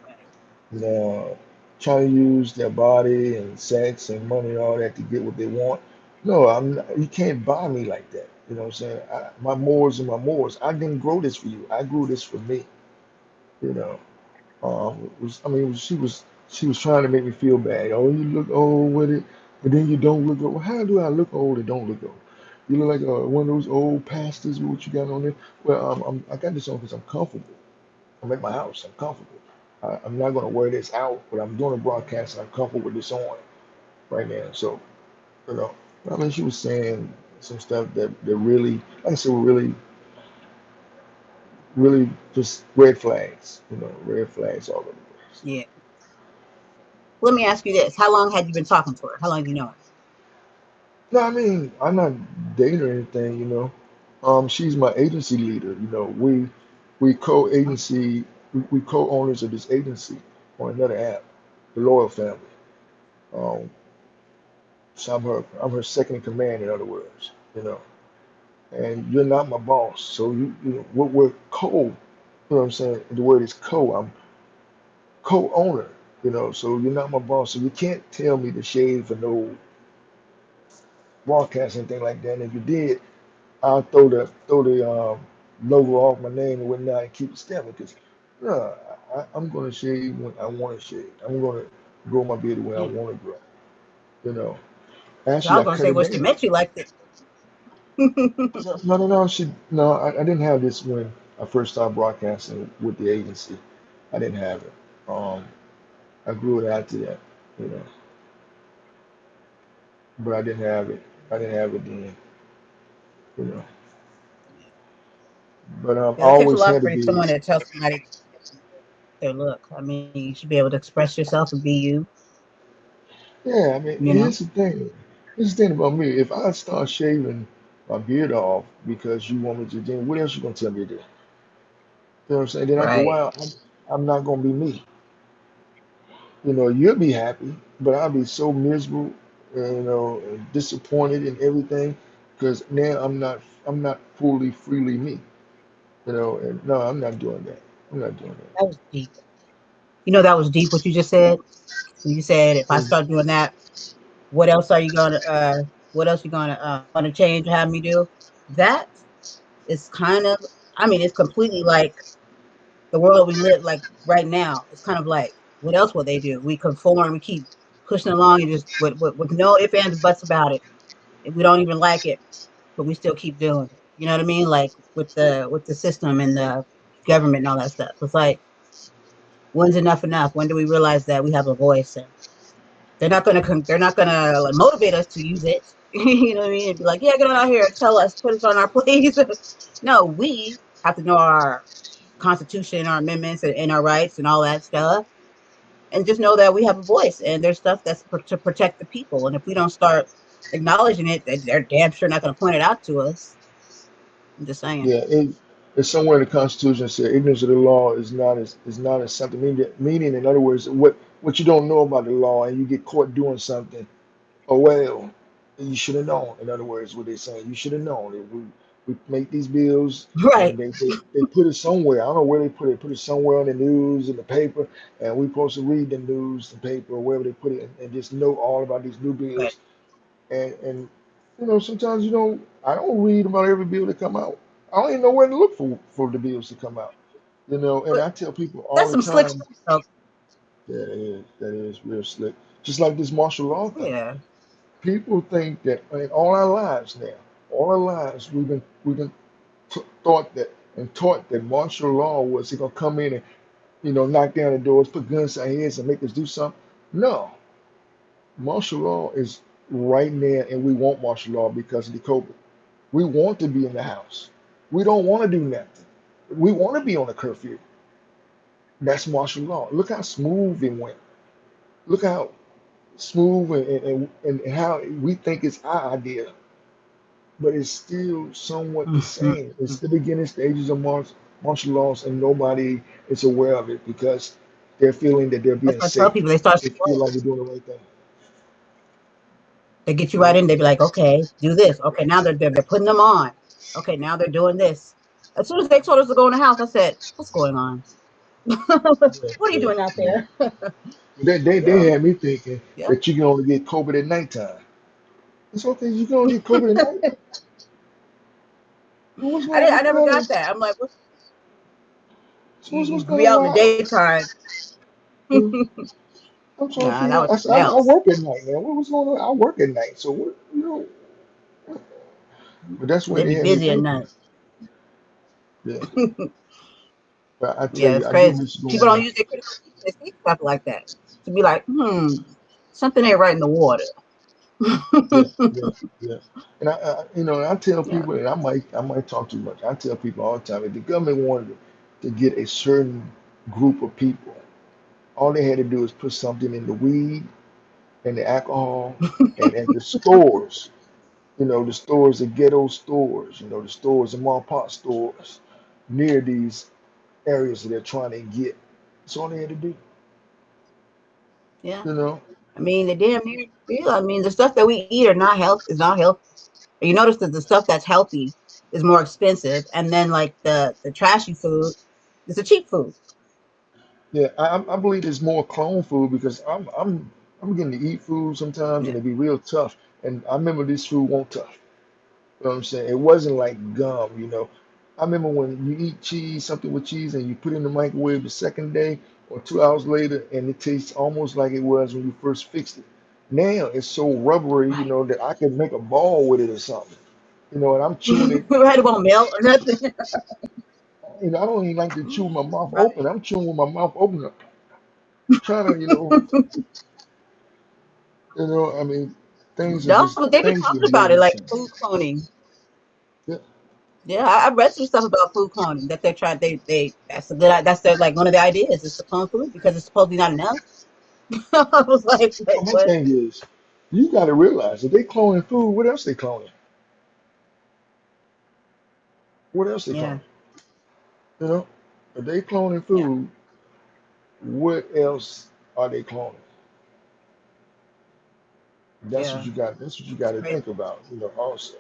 Right. you know, trying to use their body and sex and money and all that to get what they want. No, I'm not, you can't buy me like that. You know what I'm saying? My mores and my mores. I didn't grow this for you. I grew this for me. You know. I mean, she was trying to make me feel bad. Oh, you look old with it, but then you don't look old. Well, how do I look old and don't look old? You look like one of those old pastors with what you got on there. Well, I got this on because I'm comfortable. I'm at my house. I'm comfortable. I'm not going to wear this out, but I'm doing a broadcast and I'm comfortable with this on right now. So, you know, I mean, she was saying some stuff that really, like I said, were really just red flags. Red flags all over the place. Yeah. Let me ask you this: how long had you been talking to her? How long do you know her? No, I mean, I'm not dating or anything. She's my agency leader. We co-agency, we co-owners of this agency on another app, the Loyal Family. Um, so I'm her second in command, in other words. And you're not my boss, so we're co. You know what I'm saying? The word is co. I'm co-owner. So you're not my boss, so you can't tell me to shave for no broadcast or anything like that. And if you did, I'll throw the logo off my name and whatnot and keep it stepping because no, I'm gonna shave when I want to shave. I'm gonna grow my beard the way I Hmm. want to grow. You know, So I actually, was I gonna cut say, it well, she down. met you like that. No, no, no, no. No, I didn't have this when I first started broadcasting with the agency. I didn't have it. Um, I grew it after that. You know, but I didn't have it. I didn't have it then. You know, but I Yeah, it takes a always lot had a for beard. someone to tell somebody their look. I mean, you should be able to express yourself and be you. Yeah, I mean, You know. here's the thing. Here's the thing about me. If I start shaving my beard off because you want me to, then what else you gonna tell me to do? You know what I'm saying? Then after a Right. while, I'm not gonna be me. You'll be happy, but I'll be so miserable, and disappointed in everything because now I'm not fully freely me. And no, I'm not doing that. I'm not doing That was deep. You know, that was deep what you just said. You said if I that. start doing that, what else are you gonna what else you gonna change or have me do? That is kind of, I mean, it's completely like the world we live like right now. It's kind of like what else will they do? We conform, we keep pushing along and just with no ifs, ands, buts about it. If we don't even like it, but we still keep doing it. You know what I mean? Like with the system and the government and all that stuff. It's like when's enough enough? When do we realize that we have a voice and they're not gonna like, motivate us to use it. You know what I mean? And be like, yeah, get on out here, tell us, put us on our place. No, we have to know our constitution, our amendments, and our rights and all that stuff, and just know that we have a voice and there's stuff that's to protect the people. And if we don't start acknowledging it, they're damn sure not going to point it out to us. I'm just saying. Yeah, it's somewhere in the Constitution said ignorance of the law is not as something meaning. In other words, what you don't know about the law and you get caught doing something. Oh well, you should have known. In other words, what they're saying, you should have known. We make these bills Right. and they put it somewhere. I don't know where they put it. Put it somewhere on the news in the paper, and we supposed to read the news, the paper, or wherever they put it, and just know all about these new Right. bills. And sometimes I don't read about every bill that come out. I don't even know where to look for the bills to come out. And But I tell people all that's the some slick time, stuff, though. that is real slick. Just like this martial law thing. Yeah. People think that in all our lives, we've been thought that and taught that martial law was gonna come in and knock down the doors, put guns to our heads, and make us do something. No, martial law is right there, and we want martial law because of the COVID. We want to be in the house. We don't want to do nothing. We want to be on a curfew. That's martial law. Look how smooth it went. Look how smooth and how we think it's our idea, but it's still somewhat the Mm-hmm. same. It's the beginning stages of martial arts, and nobody is aware of it because they're feeling that they're That's being what I tell safe. people. They start They feel slow. like they're doing the right thing. They get you You right know? in. They be like, okay, do this. Okay, now they're putting them on. Okay, now they're doing this. As soon as they told us to go in the house, I said, what's going on? Yeah, What are you yeah, doing out yeah. there? They Yeah, had me thinking yeah. that you can only get COVID at nighttime. It's okay, you can only get COVID at night. Well, what's I going didn't. I what's never going got on? that. I'm like, what? So You what's can be going out in the on? daytime. You know, I'm trying to Nah, figure that out. was I said, something I else. work at night, man. What's going on? I work at night, so what? But that's what They they be had me busy at thinking. night. Yeah, but I tell Yeah, you, it's I do crazy. miss People going don't out. use their critical thinking to see stuff like that. To be like, something ain't right in the water. Yeah, yeah, yeah. And I tell Yeah. people, and I might talk too much. I tell people all the time, if the government wanted to get a certain group of people, all they had to do is put something in the weed and the alcohol, and at the stores, the stores, the ghetto stores, the stores, the mom and pop stores near these areas that they're trying to get. That's all they had to do, Yeah. you know. I mean, the damn near real. I mean, the stuff that we eat are not health is not healthy. You notice that the stuff that's healthy is more expensive, and then like the trashy food is a cheap food. Yeah, I believe there's more clone food because I'm getting to eat food sometimes Yeah. and it be real tough. And I remember this food won't tough. You know what I'm saying? It wasn't like gum. I remember when you eat cheese, something with cheese, and you put it in the microwave the second day or 2 hours later, and it tastes almost like it was when you first fixed it. Now it's so rubbery, Right. that I could make a ball with it or something. And I'm chewing it. Right, it won't melt or nothing. I don't even like to chew with my mouth Right. open. I'm chewing with my mouth open, trying to, I mean, That's what they be things talking get about made it, in like sense. food cloning. Yeah. Yeah, I read some stuff about food cloning that they're trying. They that's their like one of the ideas is to clone food because it's supposedly not enough. I was like, Well, wait, my what? thing is, you got to realize if they cloning food, what else they cloning? What else they Yeah, cloning? You know, if they cloning yeah, food, what else are they cloning? That's what yeah. you got. That's what you got It's to crazy. think about. Also,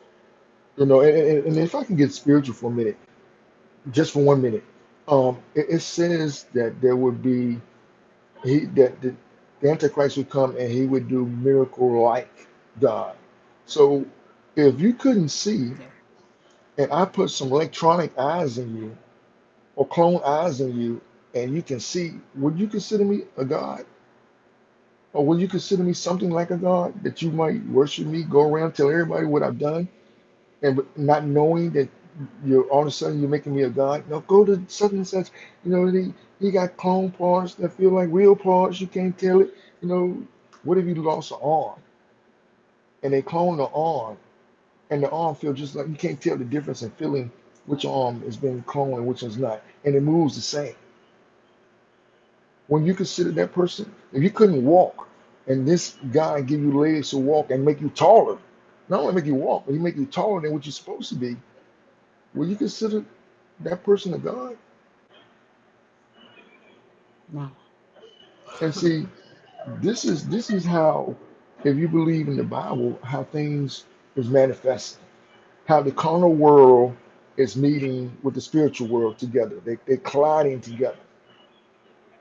and if I can get spiritual for a minute, just for 1 minute, it says that there would be that the Antichrist would come and he would do miracle like God. So if you couldn't see Yeah, and I put some electronic eyes in you or clone eyes in you and you can see, would you consider me a God? Or would you consider me something like a God that you might worship me, go around tell everybody what I've done and not knowing that you're all of a sudden you're making me a God? No, go to such and such, he got clone parts that feel like real parts, you can't tell it, you know, what if you lost an arm and they clone the arm and the arm feels just like you can't tell the difference in feeling which arm is being cloned and which one's not, and it moves the same. When you consider that person, if you couldn't walk, and this guy give you legs to walk and make you taller, not only make you walk, but he make you taller than what you're supposed to be, will you consider that person a god? no, And see, this is how, if you believe in the Bible, how things is manifesting, how the carnal world is meeting with the spiritual world together. They're colliding together.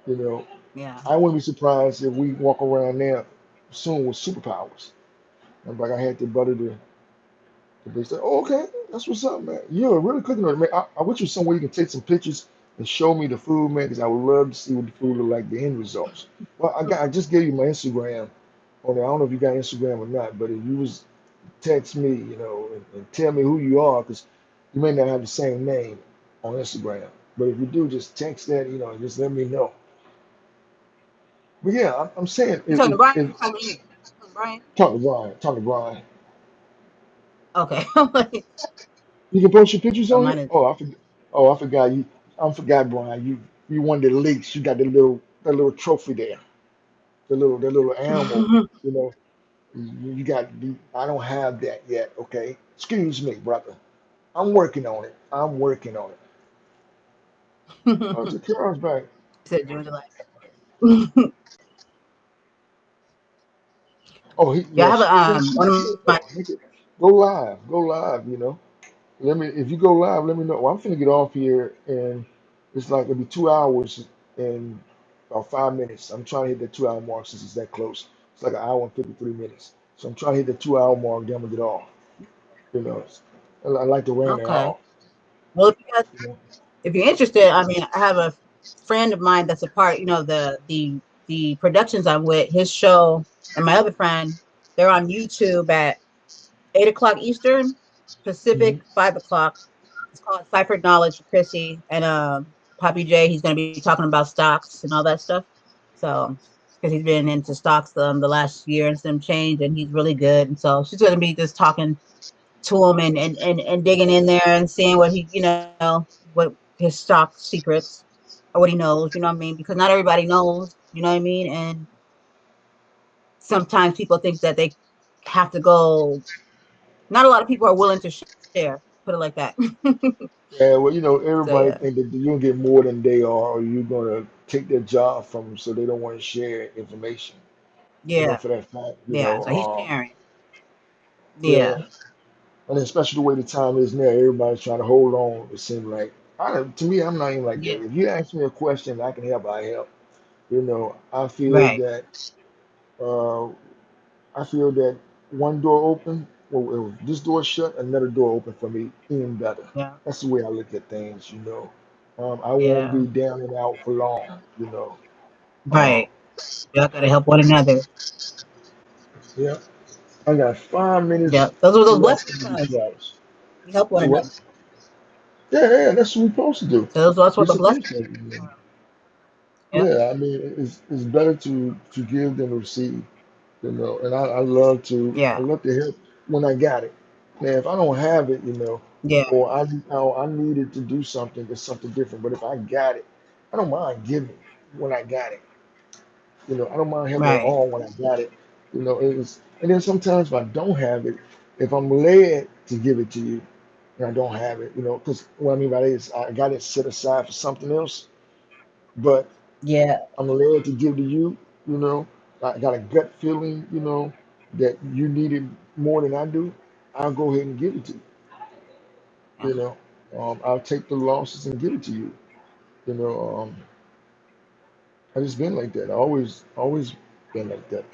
You know, yeah. I wouldn't be surprised if we walk around there soon with superpowers. And like I had to butter the base. Oh, okay, that's what's up, man. You're really cooking on it, man. I wish you somewhere you can take some pictures and show me the food, man, because I would love to see what the food look like, the end results. Well, I just gave you my Instagram on there. I don't know if you got Instagram or not, but if you was text me, and tell me who you are, because you may not have the same name on Instagram. But if you do, just text that, and just let me know. But yeah, I'm saying You talking to Brian? You talking to me? Talking to Brian? talk to Brian. Okay. You can post your pictures Oh, on mine it. is. I forgot you. I forgot, Brian. You one of the leaks. You got the little trophy there. the little animal, you know. You got, I don't have that yet, okay? Excuse me, brother. I'm working on it. I'm working on it. Oh, Takara's back. Said June, July. Oh, he, Yeah, I have yes. Yeah, she, one of she my said that. Go live. Go live, you know. Let me, if you go live, let me know. Well, I'm finna get off here, and it's like it'll be 2 hours and about 5 minutes. I'm trying to hit the 2 hour mark since it's that close. It's like an hour and 53 minutes. So I'm trying to hit the 2 hour mark, then I'm gonna get off. You know, I like to ran it okay. off. Well, if you guys, You know. if you're interested, I mean, I have a friend of mine that's a part, the productions I'm with, his show and my other friend, they're on YouTube at 8 o'clock Eastern, Mhm. Pacific, 5 o'clock. It's called Cipher Knowledge for Chrissy and Poppy J. He's going to be talking about stocks and all that stuff. So, because he's been into stocks the last year and some change, and he's really good. And so she's going to be just talking to him and digging in there and seeing what what his stock secrets or what he knows. You know what I mean? Because not everybody knows. You know what I mean? And sometimes people think that they have to go. Not a lot of people are willing to share. Put it like that. Yeah, well, So yeah, everybody think that you're gonna get more than they are, or you're gonna take their job from them, so they don't want to share information. yeah, For that fact, yeah. So he's sharing. yeah, Yeah, and especially the way the time is now, everybody's trying to hold on. It seems like, to me, I'm not even like yeah, that. If you ask me a question, I can help. I help. I feel right. that, uh, I feel that one door open, well, if this door shut, another door open for me, even better. Yeah, That's the way I look at things. I won't yeah, be down and out for long. Uh, right. Y'all gotta help one another. yeah, I got 5 minutes Yeah, those are those left blessing in the times. 2 hours. We help one So what? another. Yeah, yeah, that's what we're supposed to do. So that's We're what the blessing supposed to. are. Yep. Yeah, I mean, it's better to give than to receive. And I Yeah. love to help when I got it. Now, if I don't have it, Yeah. or I needed to do something, it's something different. But if I got it, I don't mind giving when I got it. I don't mind helping at Right. all when I got it. And then sometimes if I don't have it, if I'm led to give it to you and I don't have it, because what I mean by that is I got it set aside for something else, but Yeah. I'm led to give to you. I got a gut feeling, that you need it more than I do. I'll go ahead and give it to you. Yeah. You know, I'll take the losses and give it to you. You know, I just been like that. I always been like that.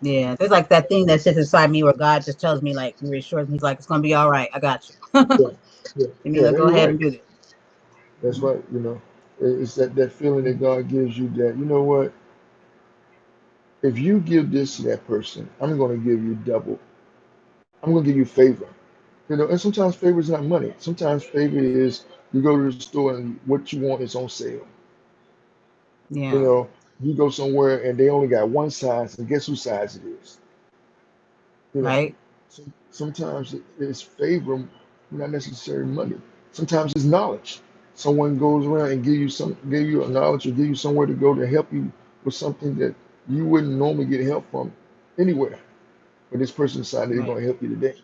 Yeah. There's like that thing that sits inside me where God just tells me, like, reassures me. He's like, it's gonna be all right. I got you. Yeah, yeah, You mean, yeah. let's go You're ahead right. and do this. That's Mhm. right. It's that feeling that God gives you that, you know what? If you give this to that person, I'm going to give you double. I'm going to give you favor. And sometimes favor is not money. Sometimes favor is you go to the store and what you want is on sale. You Yeah. know, you go somewhere and they only got one size, and guess whose size it is? You know, Right. sometimes it's favor, not necessarily money. Sometimes it's knowledge. Someone goes around and give you a knowledge or give you somewhere to go to help you with something that you wouldn't normally get help from anywhere. But this person decided they're Right. going to help you today.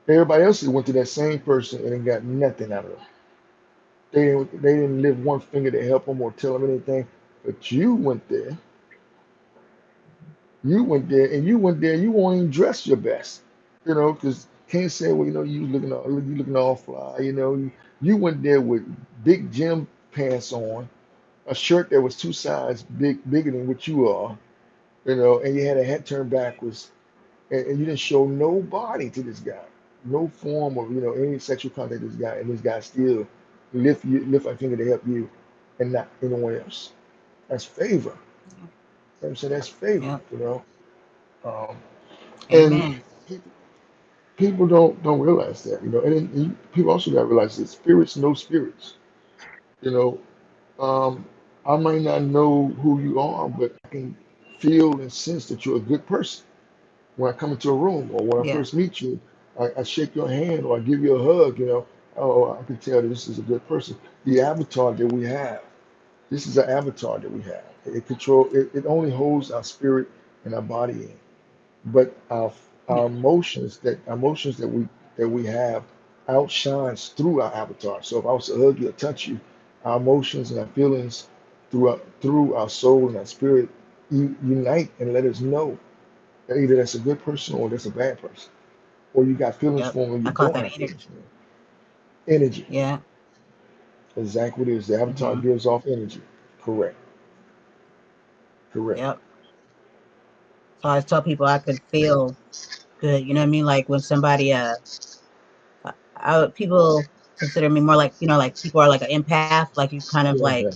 Everybody else went to that same person and got nothing out of it. They didn't lift one finger to help them or tell them anything. But you went there, you won't even dress your best. Because can't say, well, you looking all fly. You went there with big gym pants on, a shirt that was two sizes bigger than what you are. And you had a hat turned backwards, and you didn't show no body to this guy, no form of any sexual contact to this guy, and this guy still lift a finger to help you, and not anyone else. That's favor. I'm saying that's favor. Yeah. Um, and Amen. people, people don't realize that. And people also got to realize that spirits know spirits. You know, um, I might not know who you are, but I can feel and sense that you're a good person. When I come into a room or when I Yeah. first meet you, I shake your hand or I give you a hug. Oh, I can tell that this is a good person. The avatar that we have, this is the avatar that we have. It only holds our spirit and our body in. But our Yeah. emotions that we have outshines through our avatar. So if I was to hug you or touch you, our emotions and our feelings through our soul and our spirit unite and let us know that either that's a good person or that's a bad person, or you got feelings Yep. for them or you I call it don't that have energy. feelings for them. Energy, Yeah. exactly what it is. The avatar Hmm. gives off energy. Correct, correct. Yep. So I always tell people I could feel good. You know what I mean? Like when somebody, people consider me more like, like people are like an empath. Like you kind of Yeah, like yeah.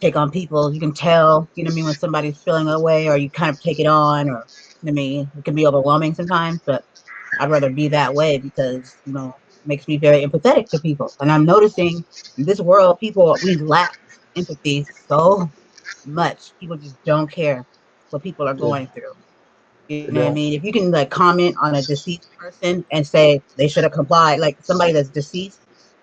take on people. You can tell, you know what I mean, when somebody's feeling a way, or you kind of take it on, or you know what I mean, it can be overwhelming sometimes. But I'd rather be that way because, it makes me very empathetic to people. And I'm noticing in this world, we lack empathy so much. People just don't care what people are Yeah, going through. You they know what I don't. mean? If you can like comment on a deceased person and say they should have complied, like somebody that's deceased,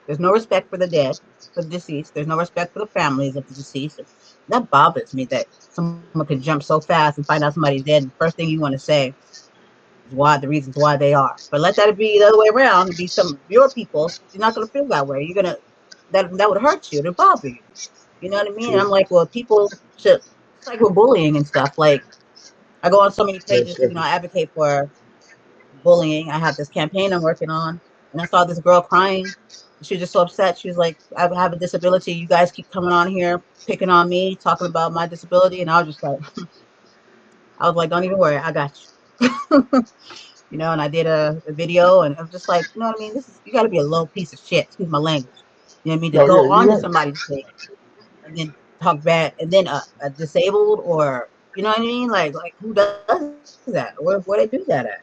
there's no respect for the dead, for the deceased. There's no respect for the families of the deceased. And that bothers me that someone can jump so fast and find out somebody's dead. And the first thing you want to say is why the reasons why they are. But let that be the other way around. It'd be some of your people. You're not gonna feel that way. You're gonna that would hurt you. It'll bother you. You know what I mean? And True. I'm like, well, people should. It's like with bullying and stuff. Like I go on so many Yeah, pages because Stephanie. I advocate for bullying. I have this campaign I'm working on, and I saw this girl crying. She was just so upset. She was like, "I have a disability. You guys keep coming on here picking on me, talking about my disability," and I was like, "Don't even worry, I got you." And I did a video, and I'm just like, you know what I mean? This is you got to be a low piece of shit. Excuse my language. You know what I mean? To No, go yeah, you're onto right. somebody's page and then talk bad, and then a disabled or you know what I mean? Like who does that? Where they do that at?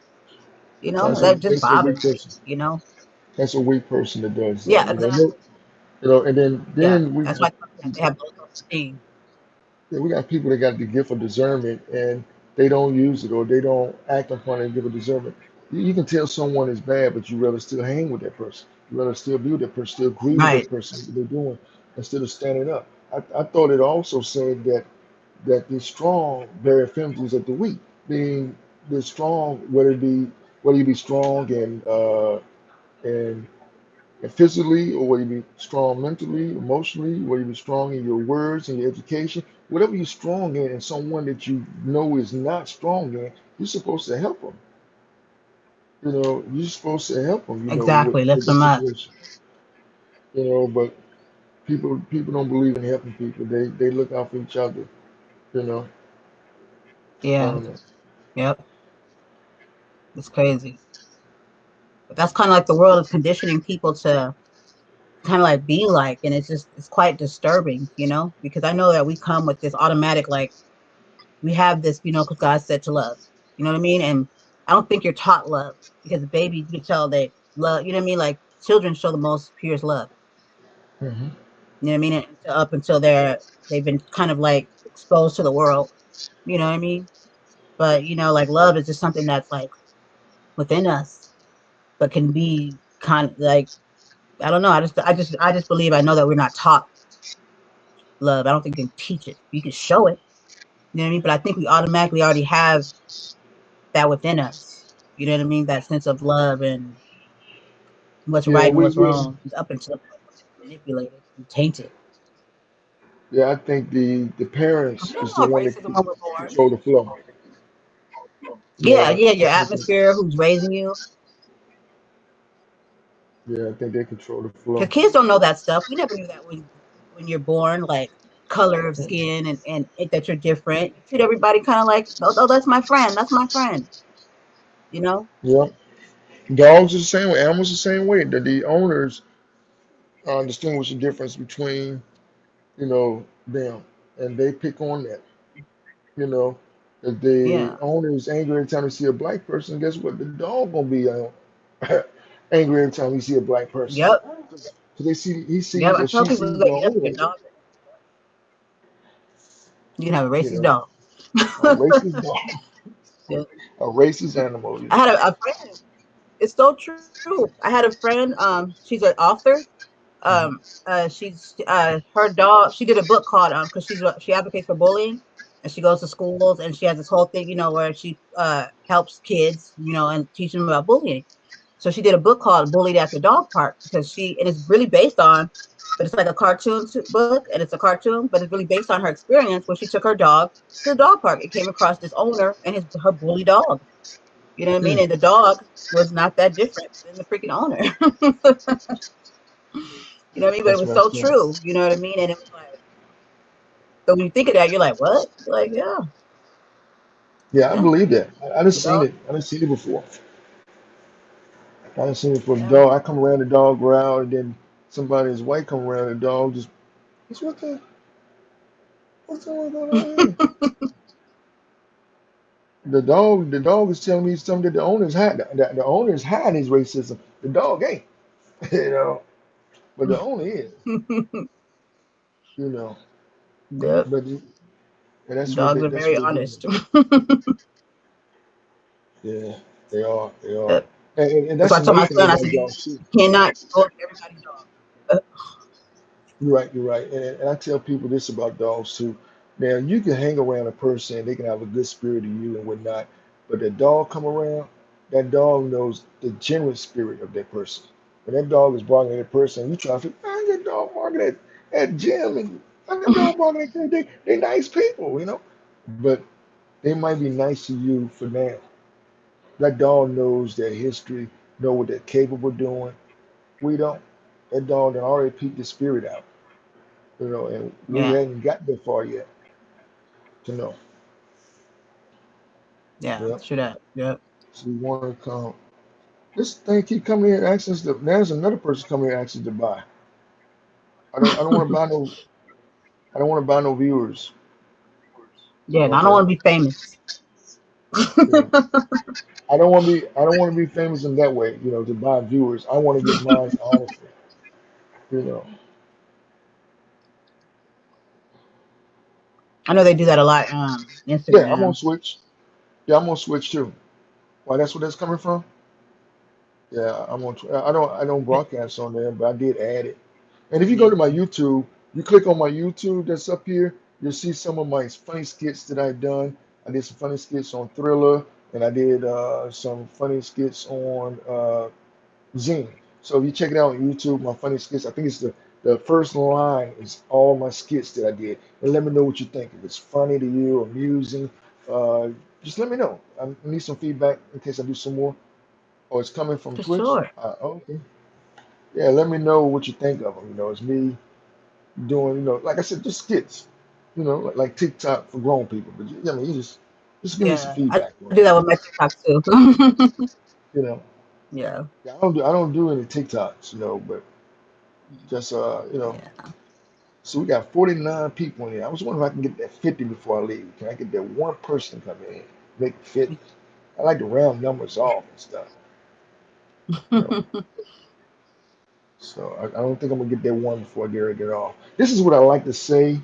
That just bothers That's a me. weak person. That's a weak person that does Yeah, that. exactly. And then Yeah, then we that's have why they have low self-esteem. yeah, we got people that got the gift of discernment and they don't use it or they don't act upon it and give a discernment. You can tell someone is bad, but you rather still hang with that person. You rather still be with that person, still agree with Right. that person, what they're doing, instead of standing up. I thought it also said that the strong bear infirmities of the weak, being the strong, whether you be strong and and physically, or whether you be strong mentally, emotionally, whether you be strong in your words and your education, whatever you're strong in, and someone that you know is not strong in, you're supposed to help them. You're supposed to help them. Exactly. With Lift the them up. situation. But people don't believe in helping people. They look out for each other. You know, I Yeah. don't know. Yep. It's crazy. But that's kind of like the world is conditioning people to kind of like be like, and it's quite disturbing, because I know that we come with this automatic like we have this, because God said to love. You know what I mean? And I don't think you're taught love because babies, you can tell they love. You know what I mean? Like children show the most purest love. Hmm. You know what I mean? And up until they've been kind of like exposed to the world. You know what I mean? But like love is just something that's like within us, but can be kind of like I don't know. I just believe I know that we're not taught love. I don't think you can teach it. You can show it. You know what I mean? But I think we automatically already have that within us. You know what I mean? That sense of love and what's Yeah, right and we, what's we wrong up until it's manipulated and tainted. yeah, I think the We parents don't is the know one that racism when we're born. control the flow. Yeah, Yeah, yeah, I your think that, atmosphere, who's raising you. yeah, I think they control the flow. Because kids don't know that stuff. We never knew that when you're born, like color of Mm. skin and that you're different. You treat everybody kind of like, oh, that's my friend. That's my friend. You know? Yeah, dogs are the same way. Animals the same way. The owners distinguish the difference between them, and they pick on that. You know, if the Yeah. owner is angry every time they see a black person, guess what? The dog gonna be angry every time he see a black person. Yep. So he Yep. sees I or tell she people, sees the yep, owner. your dog. You can have a You racist know, dog. a racist dog, Yeah. a racist animal. I had a friend. It's so true. I had a friend. She's an author. Hmm. She's her dog. She did a book called because she advocates for bullying, and she goes to schools and she has this whole thing, where she helps kids, and teach them about bullying. So she did a book called "Bullied at the Dog Park" because and it's really based on, but it's like a cartoon book, and it's a cartoon, but it's really based on her experience when she took her dog to the dog park and came across this owner and her bully dog. You know what I mean? Mm. And the dog was not that different than the freaking owner. You know what I mean? But it That's was so messed up. true. You know what I mean? And it was like, so when you think of that, you're like, what? You're like, yeah, Yeah, I yeah, believe that. I done the seen dog, it. I done seen it before. I done seen it for the yeah. dog. I come around the dog growl, and then somebody's white come around the dog. Just what's what the what's going on here? The dog is telling me something that the owners hide. The owners hide his racism. The dog ain't, you know, but the owner is, you know. Yep. But and that's what Dogs are that's what very they're doing. honest. Yeah, they are. They are. Yep. And That's that's why I told another my thing son, I about said, dogs too. you cannot go up to everybody's dog. You're right. You're right. And I tell people this about dogs too. Now you can hang around a person, they can have a good spirit of you and whatnot, but the dog come around, that dog knows the genuine spirit of that person. When that dog is barking at that person, you try to think, man, that dog barking at Jim and that dog barking at Jim. They nice people, you know. But they might be nice to you for now. That dog knows their history, know what they're capable of doing. We don't. That dog done already peeped the spirit out, you know, and we Yeah. hadn't got that far yet to know. Yeah. Yeah. True that. Yep. So we want to come. This thing keep coming here and asking us to. There's another person coming here asking us to buy. I don't want to buy no. I don't want to buy no viewers. Yeah. And I don't Okay. want to be famous. You know, I don't want to be. I don't want to be famous in that way. You know, to buy viewers. I want to get mine honestly. You know. I know they do that a lot on Yeah, I'm gonna Instagram. switch. Yeah, I'm gonna switch too. Why? That's where that's coming from. Yeah, I'm on. I don't broadcast on there, but I did add it. And if you go to my YouTube, you click on my YouTube that's up here, you'll see some of my funny skits that I've done. I did some funny skits on Thriller, and I did some funny skits on Zine. So if you check it out on YouTube, my funny skits, I think it's the first line is all my skits that I did. And let me know what you think. If it's funny to you, amusing, uh, just let me know. I need some feedback in case I do some more. Oh, it's coming from For Twitch? sure. Okay. Yeah, let me know what you think of them. You know, it's me doing, like I said, just skits, like TikTok for grown people. But I mean, you just give me some Yeah. I feedback do on that it. with my TikTok too. You know, Yeah. yeah, I don't do any TikToks, but just Yeah. so we got 49 people in here. I was wondering if I can get that 50 before I leave. Can I get that one person to come in, make it 50? I like to round numbers off and stuff, you know. So I don't think I'm gonna get that one before I get ready to get off. This is what I like to say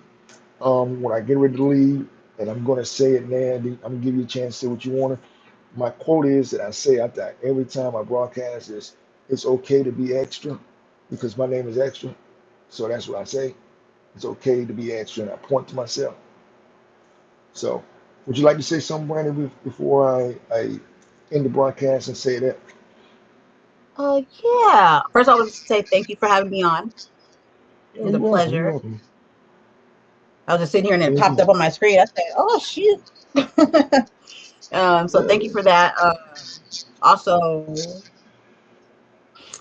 when I get ready to leave, and I'm gonna say it now. I'm gonna give you a chance to say what you want. My quote is that I say after every time I broadcast is, "It's okay to be extra," because my name is Extra. So that's what I say. It's okay to be extra, and I point to myself. So, would you like to say something, Brandon, before I end the broadcast and say that? Yeah. First, I want to say thank you for having me on. It Oh, was you're a welcome. You're pleasure. welcome. I was just sitting here and it Thank popped you. up on my screen. I said, "Oh shoot!" So Yeah, thank you for that. Also,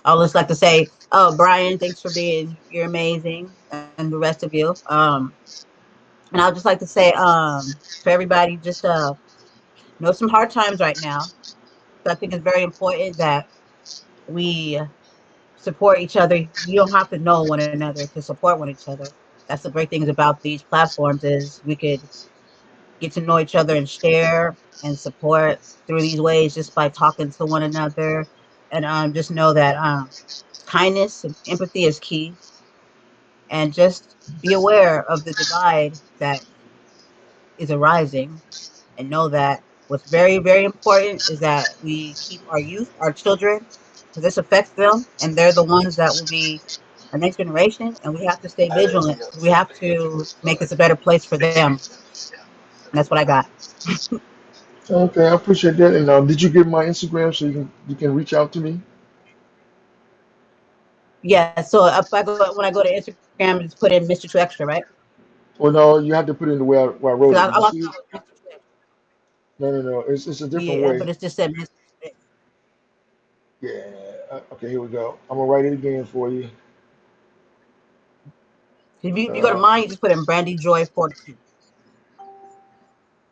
I would just like to say, Brian, thanks for being. You're amazing, and the rest of you. And I'd just like to say, for everybody, just know some hard times right now. So I think it's very important that we support each other. You don't have to know one another to support one each other. That's the great things about these platforms is we could get to know each other and share and support through these ways just by talking to one another. And just know that kindness and empathy is key. And just be aware of the divide that is arising and know that what's very, very important is that we keep our youth, our children, because this affects them and they're the ones that will be our next generation, and we have to stay vigilant. We have to make this a better place for them. And that's what I got. Okay, I appreciate that. And did you get my Instagram so you can reach out to me? Yeah. So if I go when I go to Instagram, just put in Mr. Two Extra, right? Well, no, you have to put it in the way I Because wrote it. I Did you lost see it? Mr. Two Extra. No, no, no. It's a different Yeah, but way. it's just said Mr. Yeah. Okay, here we go. I'm gonna write it again for you. If you go to Uh, mine, you just put in Brandy Joy 42.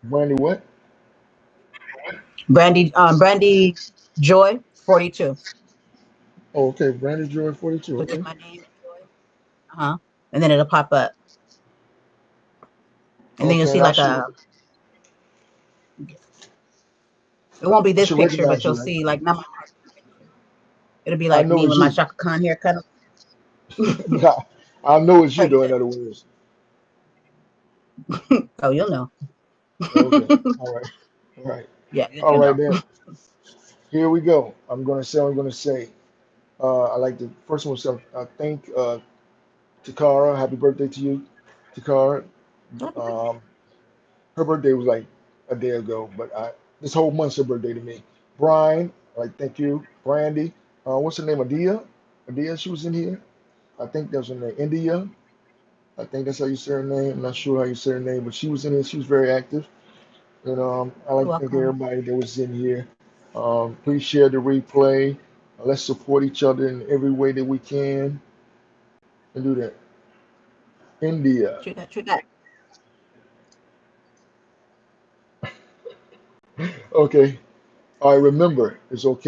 Brandy, what? Brandy Joy 42. Oh, okay. Brandy Joy 42. Put in Okay. my name and Joy. And then it'll pop up, and then you'll Okay, see and I like should a. It won't be I this should picture, but recognize you'll you, right? see like not my picture. It'll be I like know me it's with my you. Shaka Khan haircut. Yeah, I know it's Oh, you though. In other words. oh, you'll know. Okay. All right. All right. Yeah, All you'll right know. then. Here we go. I'm gonna say. I like to first one. So I thank Takara. Happy birthday to you, Takara. Happy birthday. Um, her birthday was like a day ago, but this whole month's her birthday to me. Brian, like thank you. Brandy, what's her name? Adia. Adia, she was in here. I think that's her name. India. I think that's how you say her name. I'm not sure how you say her name, but she was in here. She was very active. And I You're like to thank welcome. everybody that was in here. Please share the replay. Let's support each other in every way that we can and do that. India. True that. True that. Okay. All right. Remember, it's okay.